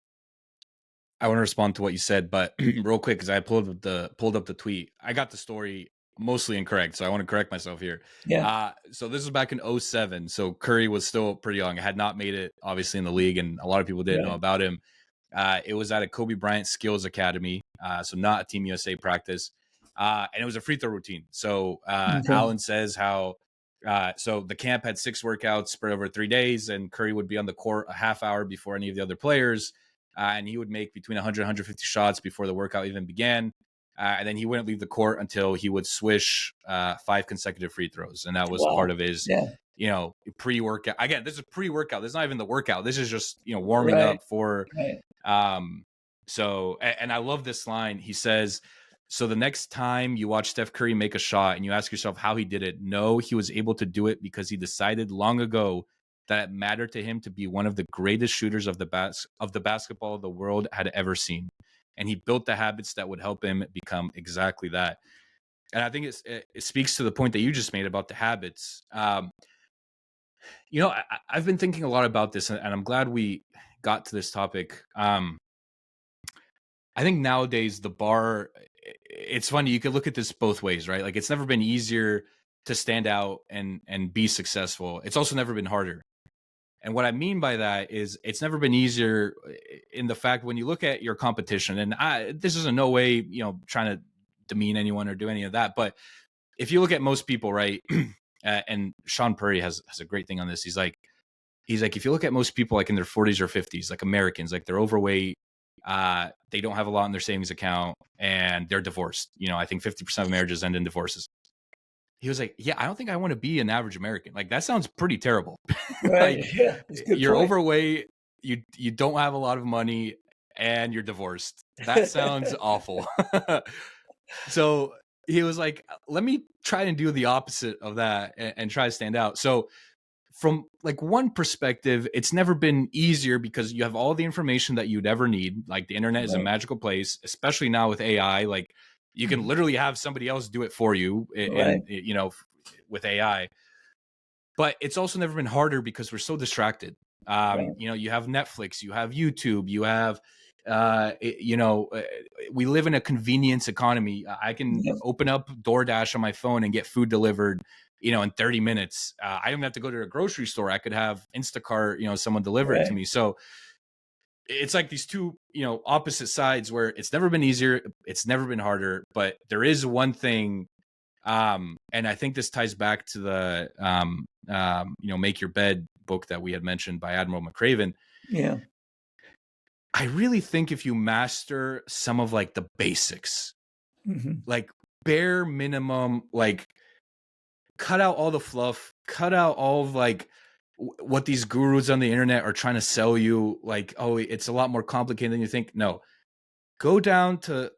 Speaker 1: I want to respond to what you said, but real quick, because I pulled up the tweet. I got the story mostly incorrect, so I want to correct myself here.
Speaker 2: Yeah,
Speaker 1: So this was back in '07. So Curry was still pretty young. Had not made it, obviously, in the league, and a lot of people didn't know
Speaker 2: right.
Speaker 1: about him. It was at a Kobe Bryant Skills Academy, so not a Team USA practice, and it was a free throw routine. So
Speaker 2: Okay.
Speaker 1: Alan says how. So the camp had 6 workouts spread over 3 days, and Curry would be on the court a half hour before any of the other players. And he would make between 100 and 150 shots before the workout even began. And then he wouldn't leave the court until he would swish 5 consecutive free throws. And that was part
Speaker 2: Wow.
Speaker 1: of his,
Speaker 2: Yeah.
Speaker 1: pre-workout. Again, this is pre-workout. This is not even the workout. This is just, warming
Speaker 2: Right.
Speaker 1: up for,
Speaker 2: Right.
Speaker 1: um, and I love this line. He says, so the next time you watch Steph Curry make a shot and you ask yourself how he did it, no, he was able to do it because he decided long ago that it mattered to him to be one of the greatest shooters of the basketball the world had ever seen. And he built the habits that would help him become exactly that. And I think it speaks to the point that you just made about the habits. I've been thinking a lot about this, and I'm glad we got to this topic. I think nowadays the bar, it's funny, you could look at this both ways, right? Like it's never been easier to stand out and be successful. It's also never been harder. And what I mean by that is it's never been easier in the fact when you look at your competition, and this is in no way, trying to demean anyone or do any of that. But if you look at most people, right, and Sean Purry has a great thing on this. He's like, if you look at most people like in their 40s or 50s, like Americans, like they're overweight, they don't have a lot in their savings account, and they're divorced. I think 50% of marriages end in divorces. He was like, yeah, I don't think I want to be an average American. Like that sounds pretty terrible.
Speaker 2: Right.
Speaker 1: Like
Speaker 2: Yeah, that's a good
Speaker 1: you're
Speaker 2: point.
Speaker 1: overweight, you don't have a lot of money, and you're divorced. That sounds awful. So he was like, let me try and do the opposite of that and try to stand out. So from like one perspective, it's never been easier because you have all the information that you'd ever need. Like the internet is a
Speaker 2: Right.
Speaker 1: magical place, especially now with AI. Like you can
Speaker 2: Mhm.
Speaker 1: literally have somebody else do it for you
Speaker 2: Right.
Speaker 1: with AI. But it's also never been harder because we're so distracted.
Speaker 2: Right.
Speaker 1: You have Netflix, you have YouTube, you have uh, you know, uh, we live in a convenience economy. I can
Speaker 2: Yep.
Speaker 1: open up DoorDash on my phone and get food delivered, in 30 minutes. I don't have to go to a grocery store. I could have Instacart, someone deliver it to
Speaker 2: Right.
Speaker 1: me. So it's like these two, opposite sides where it's never been easier. It's never been harder, but there is one thing. And I think this ties back to the, Make Your Bed book that we had mentioned by Admiral McCraven.
Speaker 2: Yeah.
Speaker 1: I really think if you master some of like the basics,
Speaker 2: Mhm.
Speaker 1: like bare minimum, like cut out all the fluff, cut out all of like what these gurus on the internet are trying to sell you. Like, oh, it's a lot more complicated than you think. No, go down to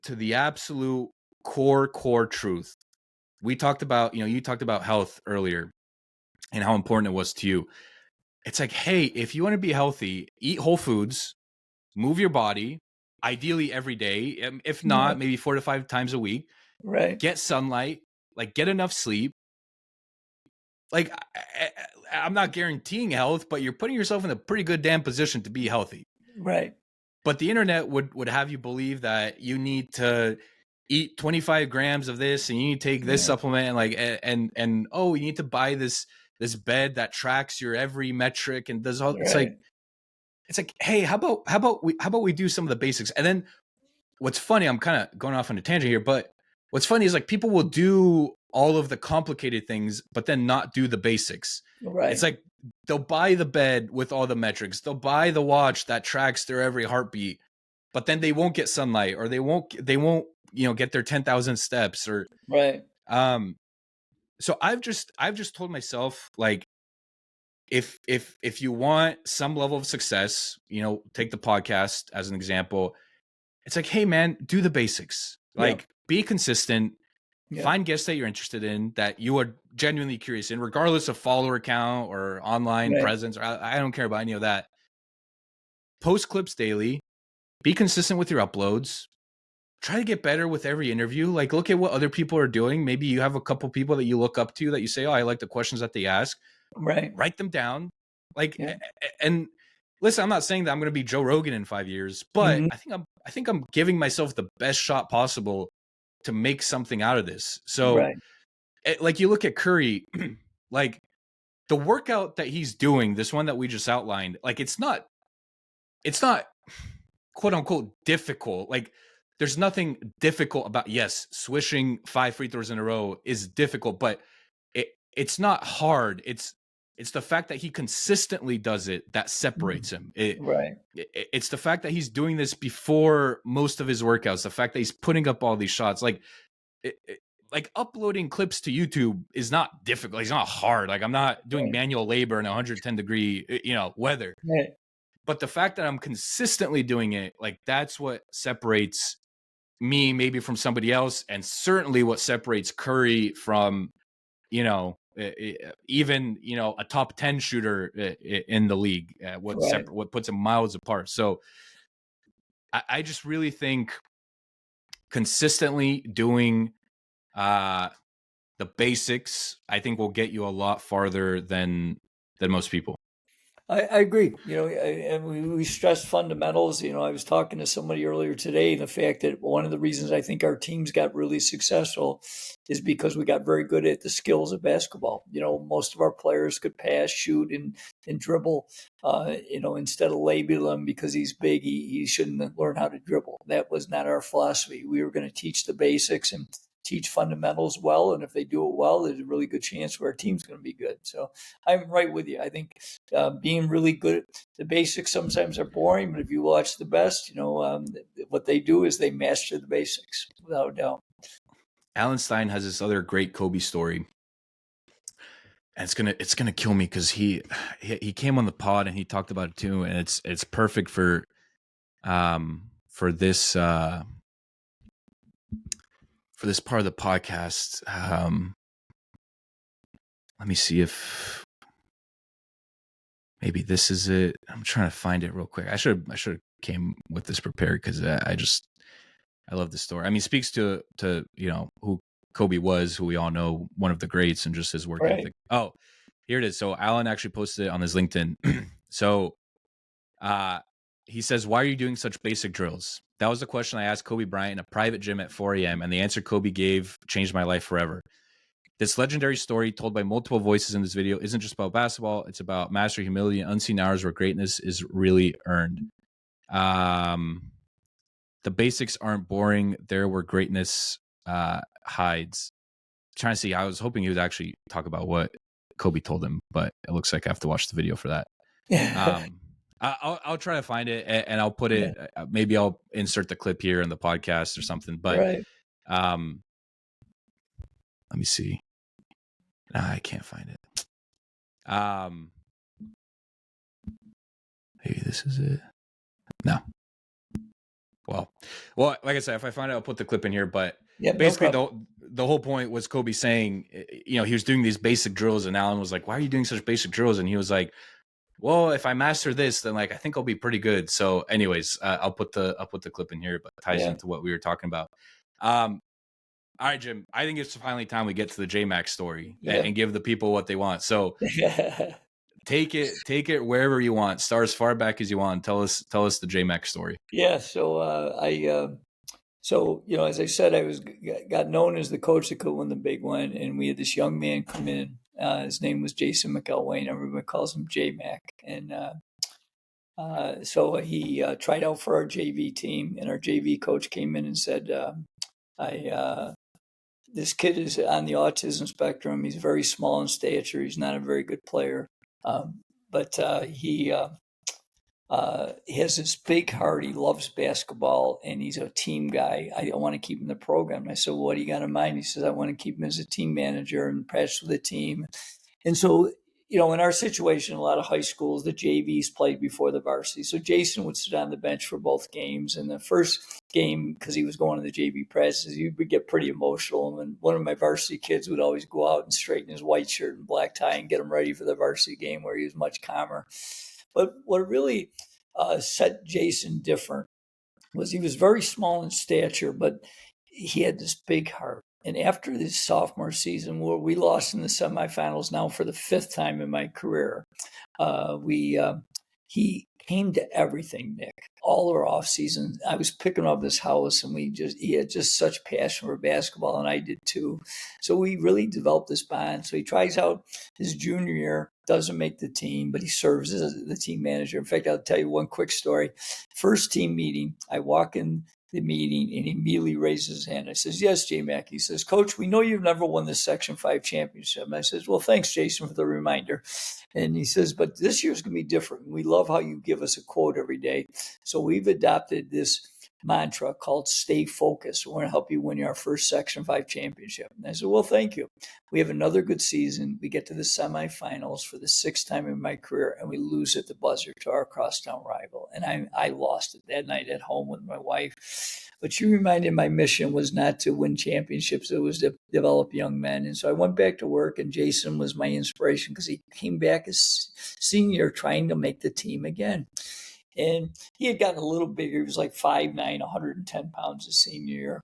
Speaker 1: the absolute core truth. We talked about, you talked about health earlier and how important it was to you. It's like, hey, if you want to be healthy, eat whole foods, move your body, ideally every day. If
Speaker 2: Yeah.
Speaker 1: not, maybe 4 to 5 times a week.
Speaker 2: Right.
Speaker 1: Get sunlight, like get enough sleep. Like I'm not guaranteeing health, but you're putting yourself in a pretty good damn position to be healthy.
Speaker 2: Right.
Speaker 1: But the internet would have you believe that you need to eat 25 grams of this and you need to take this
Speaker 2: Yeah.
Speaker 1: supplement and like and oh, you need to buy this bed that tracks your every metric and does all.
Speaker 2: Right.
Speaker 1: It's like, hey, how about we do some of the basics? And then what's funny, I'm kind of going off on a tangent here, but what's funny is like people will do all of the complicated things but then not do the basics. It's
Speaker 2: Right.
Speaker 1: like they'll buy the bed with all the metrics, they'll buy the watch that tracks their every heartbeat, but then they won't get sunlight, or they won't get their 10,000 steps, or
Speaker 2: Right.
Speaker 1: um so I've just told myself, like, if you want some level of success, take the podcast as an example. It's like, hey man, do the basics.
Speaker 2: Yeah.
Speaker 1: Like, be consistent,
Speaker 2: Yeah.
Speaker 1: find guests that you're interested in, that you are genuinely curious in, regardless of follower count or online
Speaker 2: Right.
Speaker 1: presence, or I don't care about any of that. Post clips daily, be consistent with your uploads, try to get better with every interview. Like, look at what other people are doing. Maybe you have a couple people that you look up to that you say, oh, I like the questions that they ask.
Speaker 2: Right.
Speaker 1: Write them down. Like,
Speaker 2: Yeah.
Speaker 1: and listen, I'm not saying that I'm going to be Joe Rogan in 5 years, but
Speaker 2: Mhm.
Speaker 1: I think I'm giving myself the best shot possible to make something out of this. So,
Speaker 2: Right.
Speaker 1: like, you look at Curry, like the workout that he's doing, this one that we just outlined, like it's not quote unquote difficult. Like, there's nothing difficult about, yes, swishing 5 free throws in a row is difficult, but it's not hard. It's the fact that he consistently does it that
Speaker 2: Mhm.
Speaker 1: separates him.
Speaker 2: Right.
Speaker 1: It's the fact that he's doing this before most of his workouts, the fact that he's putting up all these shots. Like, like uploading clips to YouTube is not difficult. It's not hard. Like, I'm not doing
Speaker 2: Right.
Speaker 1: manual labor in 110-degree, weather.
Speaker 2: Right.
Speaker 1: But the fact that I'm consistently doing it, like, that's what separates me maybe from somebody else, and certainly what separates Curry from, even, a top 10 shooter in the league.
Speaker 2: Right.
Speaker 1: What puts him miles apart. So I just really think consistently doing uh the basics, I think, will get you a lot farther than most people.
Speaker 2: I agree. And we stress fundamentals. I was talking to somebody earlier today, and the fact that one of the reasons I think our teams got really successful is because we got very good at the skills of basketball. Most of our players could pass, shoot, and dribble. Instead of labeling him because he's big, he shouldn't learn how to dribble. That was not our philosophy. We were going to teach the basics and teach fundamentals well, and if they do it well, there's a really good chance where our team's going to be good. So I'm right with you. I think being really good at the basics sometimes are boring, but if you watch the best, what they do is they master the basics without a doubt.
Speaker 1: Alan Stein has this other great Kobe story, and it's gonna kill me because he came on the pod and he talked about it too, and it's perfect for this part of the podcast. Let me see if maybe this is it. I'm trying to find it real quick. I should have came with this prepared because I love this story. I mean, it speaks to who Kobe was, who we all know, one of the greats, and just his work
Speaker 2: Right.
Speaker 1: ethic. Oh, here it is. So Alan actually posted it on his LinkedIn. So he says, "Why are you doing such basic drills?" That was the question I asked Kobe Bryant in a private gym at 4 a.m. And the answer Kobe gave changed my life forever. This legendary story told by multiple voices in this video isn't just about basketball. It's about master humility and unseen hours where greatness is really earned. The basics aren't boring. They're where greatness hides. Trying to see, I was hoping he would actually talk about what Kobe told him, but it looks like I have to watch the video for that. I'll try to find it and I'll put it.
Speaker 2: Yeah.
Speaker 1: Maybe I'll insert the clip here in the podcast or something. But
Speaker 2: Right.
Speaker 1: let me see. Nah, I can't find it. Maybe this is it. No. Well, like I said, if I find it, I'll put the clip in here. But basically, the whole point was Kobe saying, he was doing these basic drills, and Alan was like, "Why are you doing such basic drills?" And he was like, "Well, if I master this, then I think I'll be pretty good." So, anyways, I'll put the clip in here, but it ties into what we were talking about. All right, Jim. I think it's finally time we get to the J-Mac story and give the people what they want. So, take it wherever you want. Start as far back as you want. Tell us the J-Mac story.
Speaker 2: Yeah. So as I said, I got known as the coach that could win the big one, and we had this young man come in. His name was Jason McElwain. Everybody calls him J-Mac, and so he tried out for our JV team, and our JV coach came in and said, this kid is on the autism spectrum. He's very small in stature. He's not a very good player, but he has this big heart. He loves basketball, and he's a team guy. I want to keep him in the program." And I said, "Well, what do you got in mind?" He says, "I want to keep him as a team manager and practice with the team." And so, in our situation, a lot of high schools, the JVs played before the varsity. So Jason would sit on the bench for both games. And the first game, because he was going to the JV practices, he would get pretty emotional. And one of my varsity kids would always go out and straighten his white shirt and black tie and get him ready for the varsity game, where he was much calmer. But what really set Jason different was he was very small in stature, but he had this big heart. And after his sophomore season, where we lost in the semifinals now for the fifth time in my career, he came to everything, Nick. All our off season, I was picking up his house, and he had just such passion for basketball, and I did too. So we really developed this bond. So he tries out his junior year, doesn't make the team, but he serves as the team manager. In fact, I'll tell you one quick story. First team meeting, I walk in the meeting, and he immediately raises his hand. I says, "Yes, J-Mac." He says, "Coach, we know you've never won the Section 5 championship." And I says, "Well, thanks, Jason, for the reminder." And he says, "But this year's going to be different. We love how you give us a quote every day. So we've adopted this mantra called stay focused. We're going to help you win your first Section 5 championship." And I said, "Well, thank you. We have another good season. We get to the semifinals for the sixth time in my career, and we lose at the buzzer to our crosstown rival." And I lost it that night at home with my wife. But you reminded my mission was not to win championships. It was to develop young men. And so I went back to work, and Jason was my inspiration because he came back as senior trying to make the team again. And he had gotten a little bigger. He was like 5'9", 110 pounds his senior year.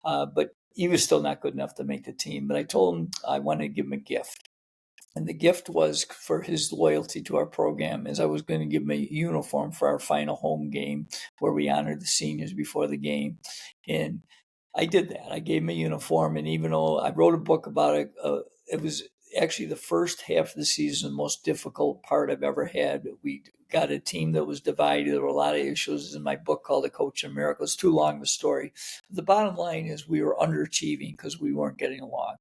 Speaker 2: But he was still not good enough to make the team. But I told him I wanted to give him a gift. And the gift was for his loyalty to our program, as I was going to give him a uniform for our final home game where we honored the seniors before the game. And I did that. I gave him a uniform. And even though I wrote a book about it, it was actually the first half of the season, the most difficult part I've ever had. We got a team that was divided. There were a lot of issues in my book called The Coach in America. It's too long of a story. The bottom line is we were underachieving because we weren't getting along.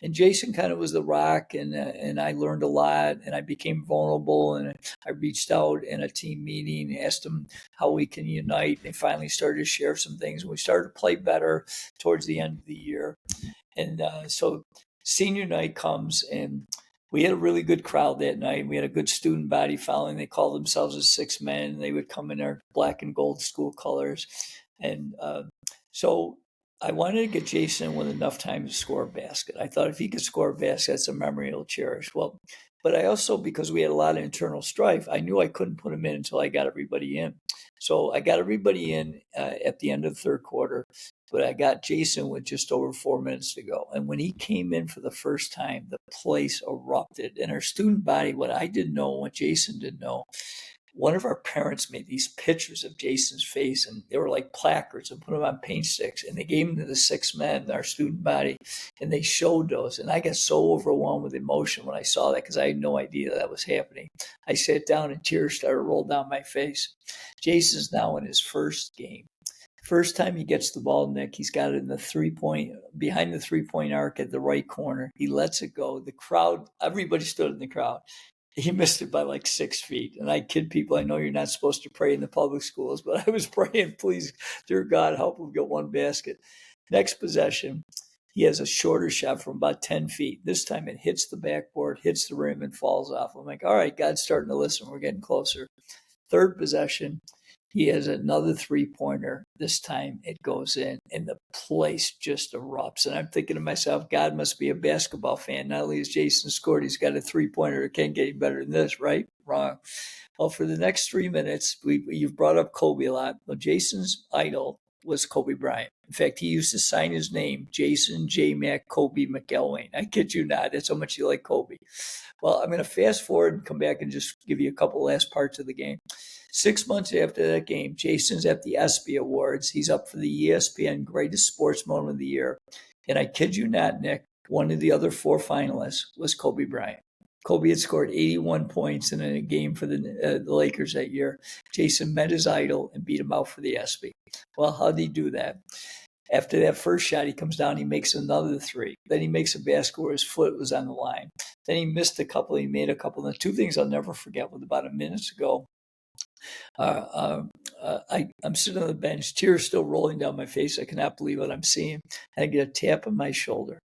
Speaker 2: And Jason kind of was the rock, and I learned a lot, and I became vulnerable, and I reached out in a team meeting, asked him how we can unite. They finally started to share some things, and we started to play better towards the end of the year. And so senior night comes, and we had a really good crowd that night. We had a good student body following. They called themselves as 6 men, and they would come in their black and gold school colors. And so I wanted to get Jason with enough time to score a basket. I thought if he could score a basket, that's a memory he'll cherish. Well, but I also, because we had a lot of internal strife, I knew I couldn't put him in until I got everybody in. So I got everybody in at the end of the third quarter, but I got Jason with just over 4 minutes to go. And when he came in for the first time, the place erupted. And our student body, what I didn't know, what Jason didn't know, one of our parents made these pictures of Jason's face, and they were like placards, and put them on paint sticks, and they gave them to the 6 men, our student body, and they showed those. And I got so overwhelmed with emotion when I saw that, because I had no idea that was happening. I sat down and tears started to roll down my face. Jason's now in his first game. First time he gets the ball, Nick, he's got it in the 3 point, behind the 3 point arc at the right corner. He lets it go. The crowd, everybody stood in the crowd. He missed it by like 6 feet. And I kid people, I know you're not supposed to pray in the public schools, but I was praying, please, dear God, help him get one basket. Next possession, he has a shorter shot from about 10 feet. This time it hits the backboard, hits the rim, and falls off. I'm like, all right, God's starting to listen. We're getting closer. Third possession, he has another 3 pointer. This time it goes in, and the place just erupts. And I'm thinking to myself, God must be a basketball fan. Not only has Jason scored, he's got a 3 pointer. It can't get any better than this, right? Wrong. Well, for the next 3 minutes, you've brought up Kobe a lot. Well, Jason's idol was Kobe Bryant. In fact, he used to sign his name, Jason J. Mac Kobe McElwain. I kid you not. That's how much he liked Kobe. Well, I'm going to fast forward and come back and just give you a couple last parts of the game. 6 months after that game, Jason's at the ESPY Awards. He's up for the ESPN Greatest Sports Moment of the Year. And I kid you not, Nick, one of the other 4 finalists was Kobe Bryant. Kobe had scored 81 points in a game for the Lakers that year. Jason met his idol and beat him out for the ESPY. Well, how did he do that? After that first shot, he comes down, he makes another three. Then he makes a basket where his foot was on the line. Then he missed a couple, he made a couple. And the two things I'll never forget was about a minute ago. I'm sitting on the bench, tears still rolling down my face. I cannot believe what I'm seeing. And I get a tap on my shoulder.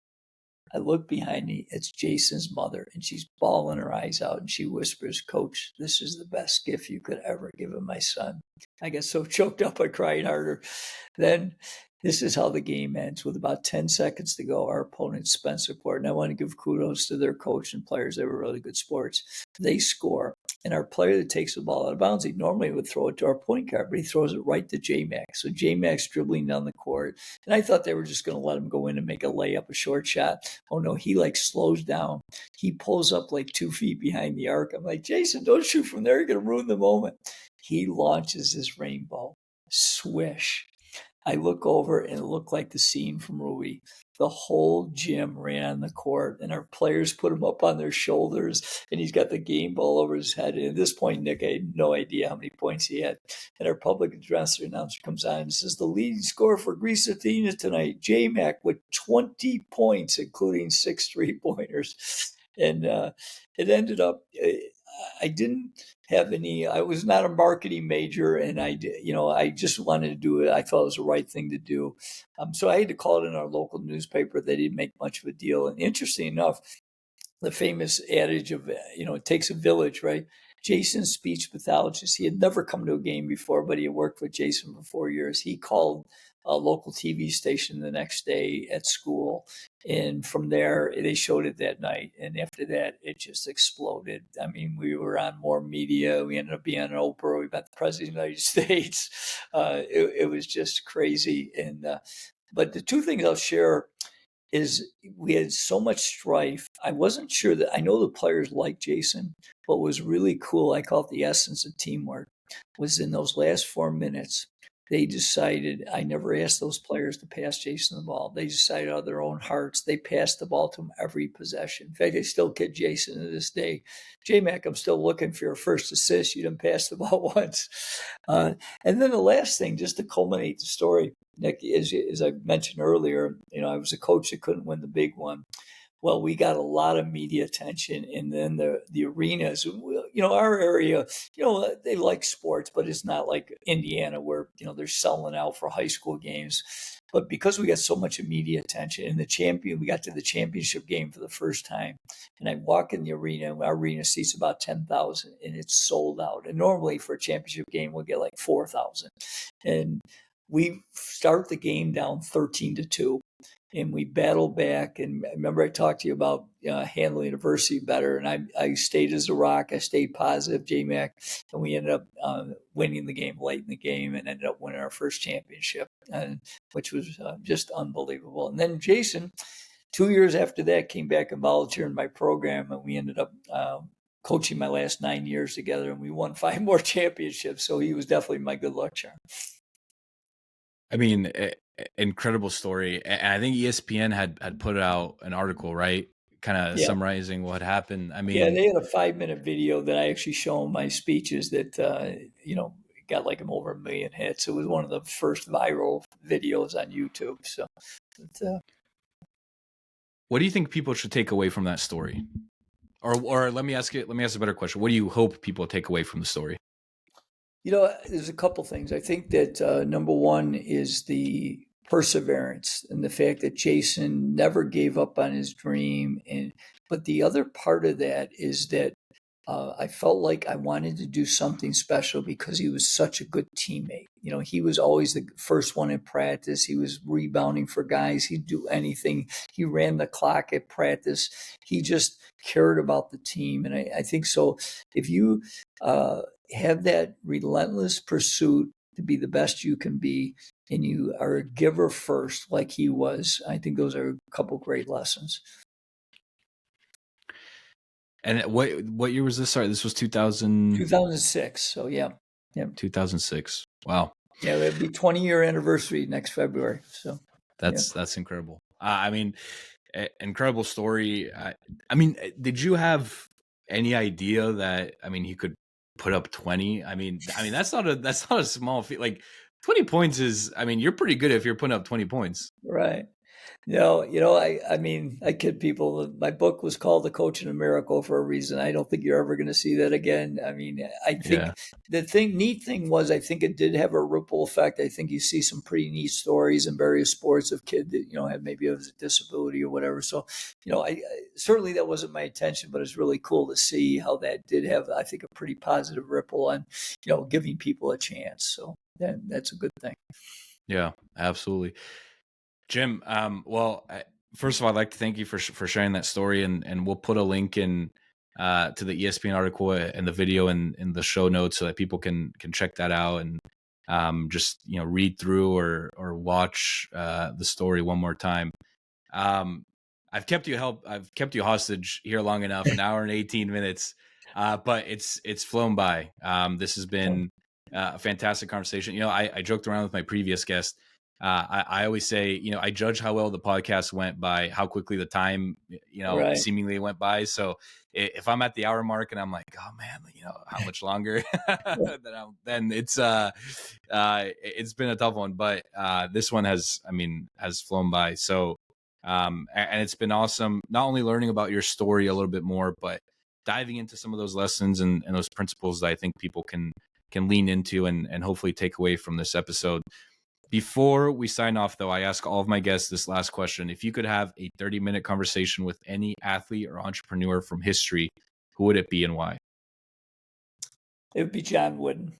Speaker 2: I look behind me. It's Jason's mother, and she's bawling her eyes out, and she whispers, Coach, this is the best gift you could ever give him, my son. I got so choked up, I cried harder. Then this is how the game ends. With about 10 seconds to go, our opponent, Spencerport, and I want to give kudos to their coach and players. They were really good sports. They score. And our player that takes the ball out of bounds, he normally would throw it to our point guard, but he throws it right to J-Max. So J-Max dribbling down the court. And I thought they were just going to let him go in and make a layup, a short shot. Oh, no, he like slows down. He pulls up like 2 feet behind the arc. I'm like, Jason, don't shoot from there. You're going to ruin the moment. He launches his rainbow. Swish. I look over and it looked like the scene from Ruby. The whole gym ran on the court, and our players put him up on their shoulders, and he's got the game ball over his head. And at this point, Nick, I had no idea how many points he had. And our public address announcer comes on and says, the leading scorer for Greece Athena tonight, J-Mac, with 20 points, including 6 3-pointers. And it ended up, I didn't have any, I was not a marketing major, and I just wanted to do it. I thought it was the right thing to do. So I had to call it in our local newspaper. They didn't make much of a deal. And interesting enough, the famous adage of, it takes a village, right? Jason's speech pathologist, he had never come to a game before, but he had worked with Jason for 4 years. He called a local TV station the next day at school. And from there, they showed it that night. And after that, it just exploded. I mean, we were on more media. We ended up being on Oprah. We met the President of the United States. It was just crazy. And but the two things I'll share is we had so much strife. I wasn't sure that I know the players liked Jason, but what was really cool, I call it the essence of teamwork, was in those last 4 minutes. They decided, I never asked those players to pass Jason the ball. They decided out of their own hearts. They passed the ball to him every possession. In fact, they still kid Jason to this day. J-Mac, I'm still looking for your first assist. You didn't pass the ball once. And then the last thing, just to culminate the story, Nick, as I mentioned earlier, I was a coach that couldn't win the big one. Well, we got a lot of media attention, and then the arenas, our area, they like sports, but it's not like Indiana where they're selling out for high school games. But because we got so much media attention, and we got to the championship game for the first time, and I walk in the arena, our arena seats about 10,000, and it's sold out. And normally for a championship game, we'll get like 4,000, and we start the game down 13-2. And we battled back. And I remember I talked to you about handling adversity better. And I stayed as a rock. I stayed positive, J-Mac. And we ended up winning the game late in the game and ended up winning our first championship, which was just unbelievable. And then Jason, 2 years after that, came back and volunteered in my program. And we ended up coaching my last 9 years together. And we won 5 more championships. So he was definitely my good luck charm.
Speaker 1: I mean, incredible story. And I think ESPN had put out an article, right? Kind of summarizing what happened. I mean,
Speaker 2: they had a 5-minute video that I actually show my speeches that, got like over 1 million hits. It was one of the first viral videos on YouTube. So,
Speaker 1: what do you think people should take away from that story? Or let me ask a better question. What do you hope people take away from the story?
Speaker 2: There's a couple things. I think that number one is the perseverance and the fact that Jason never gave up on his dream. But the other part of that is that I felt like I wanted to do something special because he was such a good teammate. He was always the first one in practice. He was rebounding for guys. He'd do anything. He ran the clock at practice. He just cared about the team. And I think so. If you have that relentless pursuit to be the best you can be, and you are a giver first, like he was, I think those are a couple great lessons.
Speaker 1: And what year was this? Sorry, this was
Speaker 2: 2006. So yeah.
Speaker 1: 2006. Wow.
Speaker 2: Yeah, it'll be 20-year anniversary next February. So
Speaker 1: that's incredible. I mean, incredible story. I mean, did you have any idea that he could put up 20? I mean that's not a small feat. Like 20 points is, you're pretty good if you're putting up 20 points.
Speaker 2: Right. I kid people. My book was called The Coach in a Miracle for a reason. I don't think you're ever going to see that again. I think the neat thing was, I think it did have a ripple effect. I think you see some pretty neat stories in various sports of kids that, had maybe a disability or whatever. So, I certainly that wasn't my intention, but it's really cool to see how that did have, I think, a pretty positive ripple on, giving people a chance. So that's a good thing.
Speaker 1: Yeah, absolutely. Jim, first of all, I'd like to thank you for sharing that story, and we'll put a link in to the ESPN article and the video in the show notes so that people can check that out and just read through or watch the story one more time. I've kept you hostage here long enough, an hour and 18 minutes, but it's flown by. This has been a fantastic conversation. I joked around with my previous guest. I always say, I judge how well the podcast went by how quickly the time,
Speaker 2: Right.
Speaker 1: seemingly went by. So if I'm at the hour mark and I'm like, oh man, how much longer, then it's been a tough one. But this one has flown by. So and it's been awesome, not only learning about your story a little bit more, but diving into some of those lessons and those principles that I think people can lean into and hopefully take away from this episode. Before we sign off, though, I ask all of my guests this last question. If you could have a 30-minute conversation with any athlete or entrepreneur from history, who would it be and why?
Speaker 2: It would be John Wooden,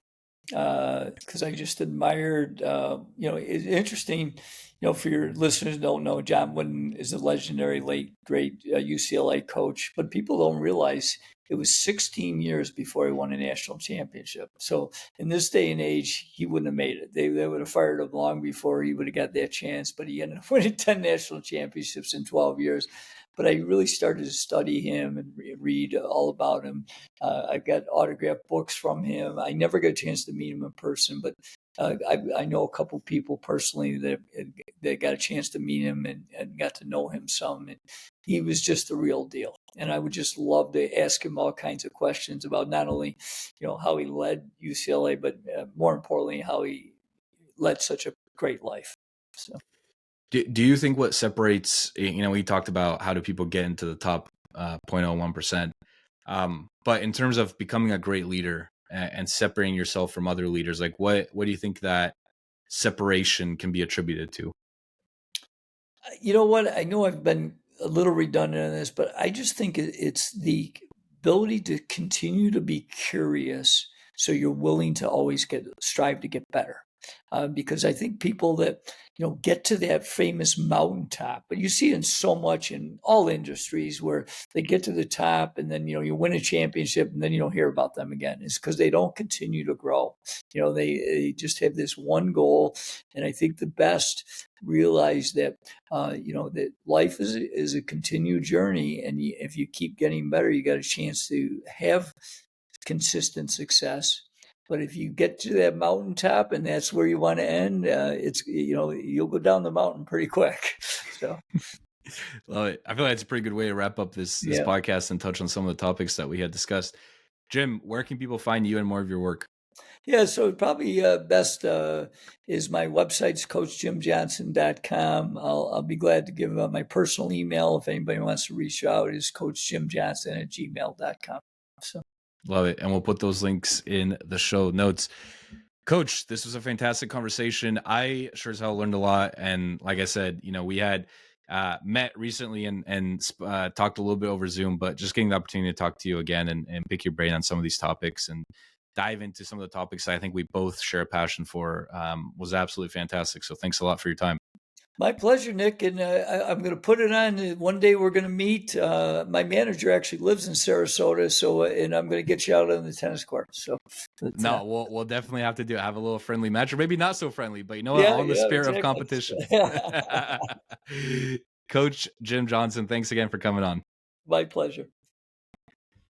Speaker 2: because I just admired, it's interesting, for your listeners who don't know, John Wooden is a legendary late, great UCLA coach, but people don't realize it was 16 years before he won a national championship. So in this day and age, he wouldn't have made it. They would have fired him long before he would have got that chance. But he ended up winning 10 national championships in 12 years. But I really started to study him and read all about him. I got autographed books from him. I never got a chance to meet him in person, but I know a couple people personally that got a chance to meet him and got to know him some. And he was just the real deal. And I would just love to ask him all kinds of questions about not only, how he led UCLA, but more importantly, how he led such a great life. So.
Speaker 1: Do you think what separates, we talked about how do people get into the top 0.01%, but in terms of becoming a great leader and separating yourself from other leaders, like what do you think that separation can be attributed to?
Speaker 2: You know what? I know I've been a little redundant on this, but I just think it's the ability to continue to be curious so you're willing to always strive to get better. Because I think people that get to that famous mountaintop, but you see it in so much in all industries where they get to the top and then you win a championship and then you don't hear about them again. It's because they don't continue to grow. They just have this one goal, and I think the best realize that that life is a continued journey, and if you keep getting better, you got a chance to have consistent success. But if you get to that mountaintop and that's where you want to end, you'll go down the mountain pretty quick. So,
Speaker 1: Love it. I feel like it's a pretty good way to wrap up this
Speaker 2: yeah.
Speaker 1: podcast and touch on some of the topics that we had discussed. Jim, where can people find you and more of your work?
Speaker 2: Yeah, so probably best is my website's coachjimjohnson.com. I'll be glad to give my personal email if anybody wants to reach out, is coachjimjohnson@gmail.com. So.
Speaker 1: Love it. And we'll put those links in the show notes. Coach, this was a fantastic conversation. I sure as hell learned a lot. And like I said, we had met recently and talked a little bit over Zoom, but just getting the opportunity to talk to you again and pick your brain on some of these topics and dive into some of the topics I think we both share a passion for was absolutely fantastic. So thanks a lot for your time.
Speaker 2: My pleasure, Nick. And I'm going to put it on. One day we're going to meet. My manager actually lives in Sarasota, and I'm going to get you out on the tennis court. So,
Speaker 1: no, we'll definitely have to do it. Have a little friendly match, or maybe not so friendly, but
Speaker 2: yeah,
Speaker 1: on the spirit
Speaker 2: exactly.
Speaker 1: of competition. Coach Jim Johnson, thanks again for coming on.
Speaker 2: My pleasure.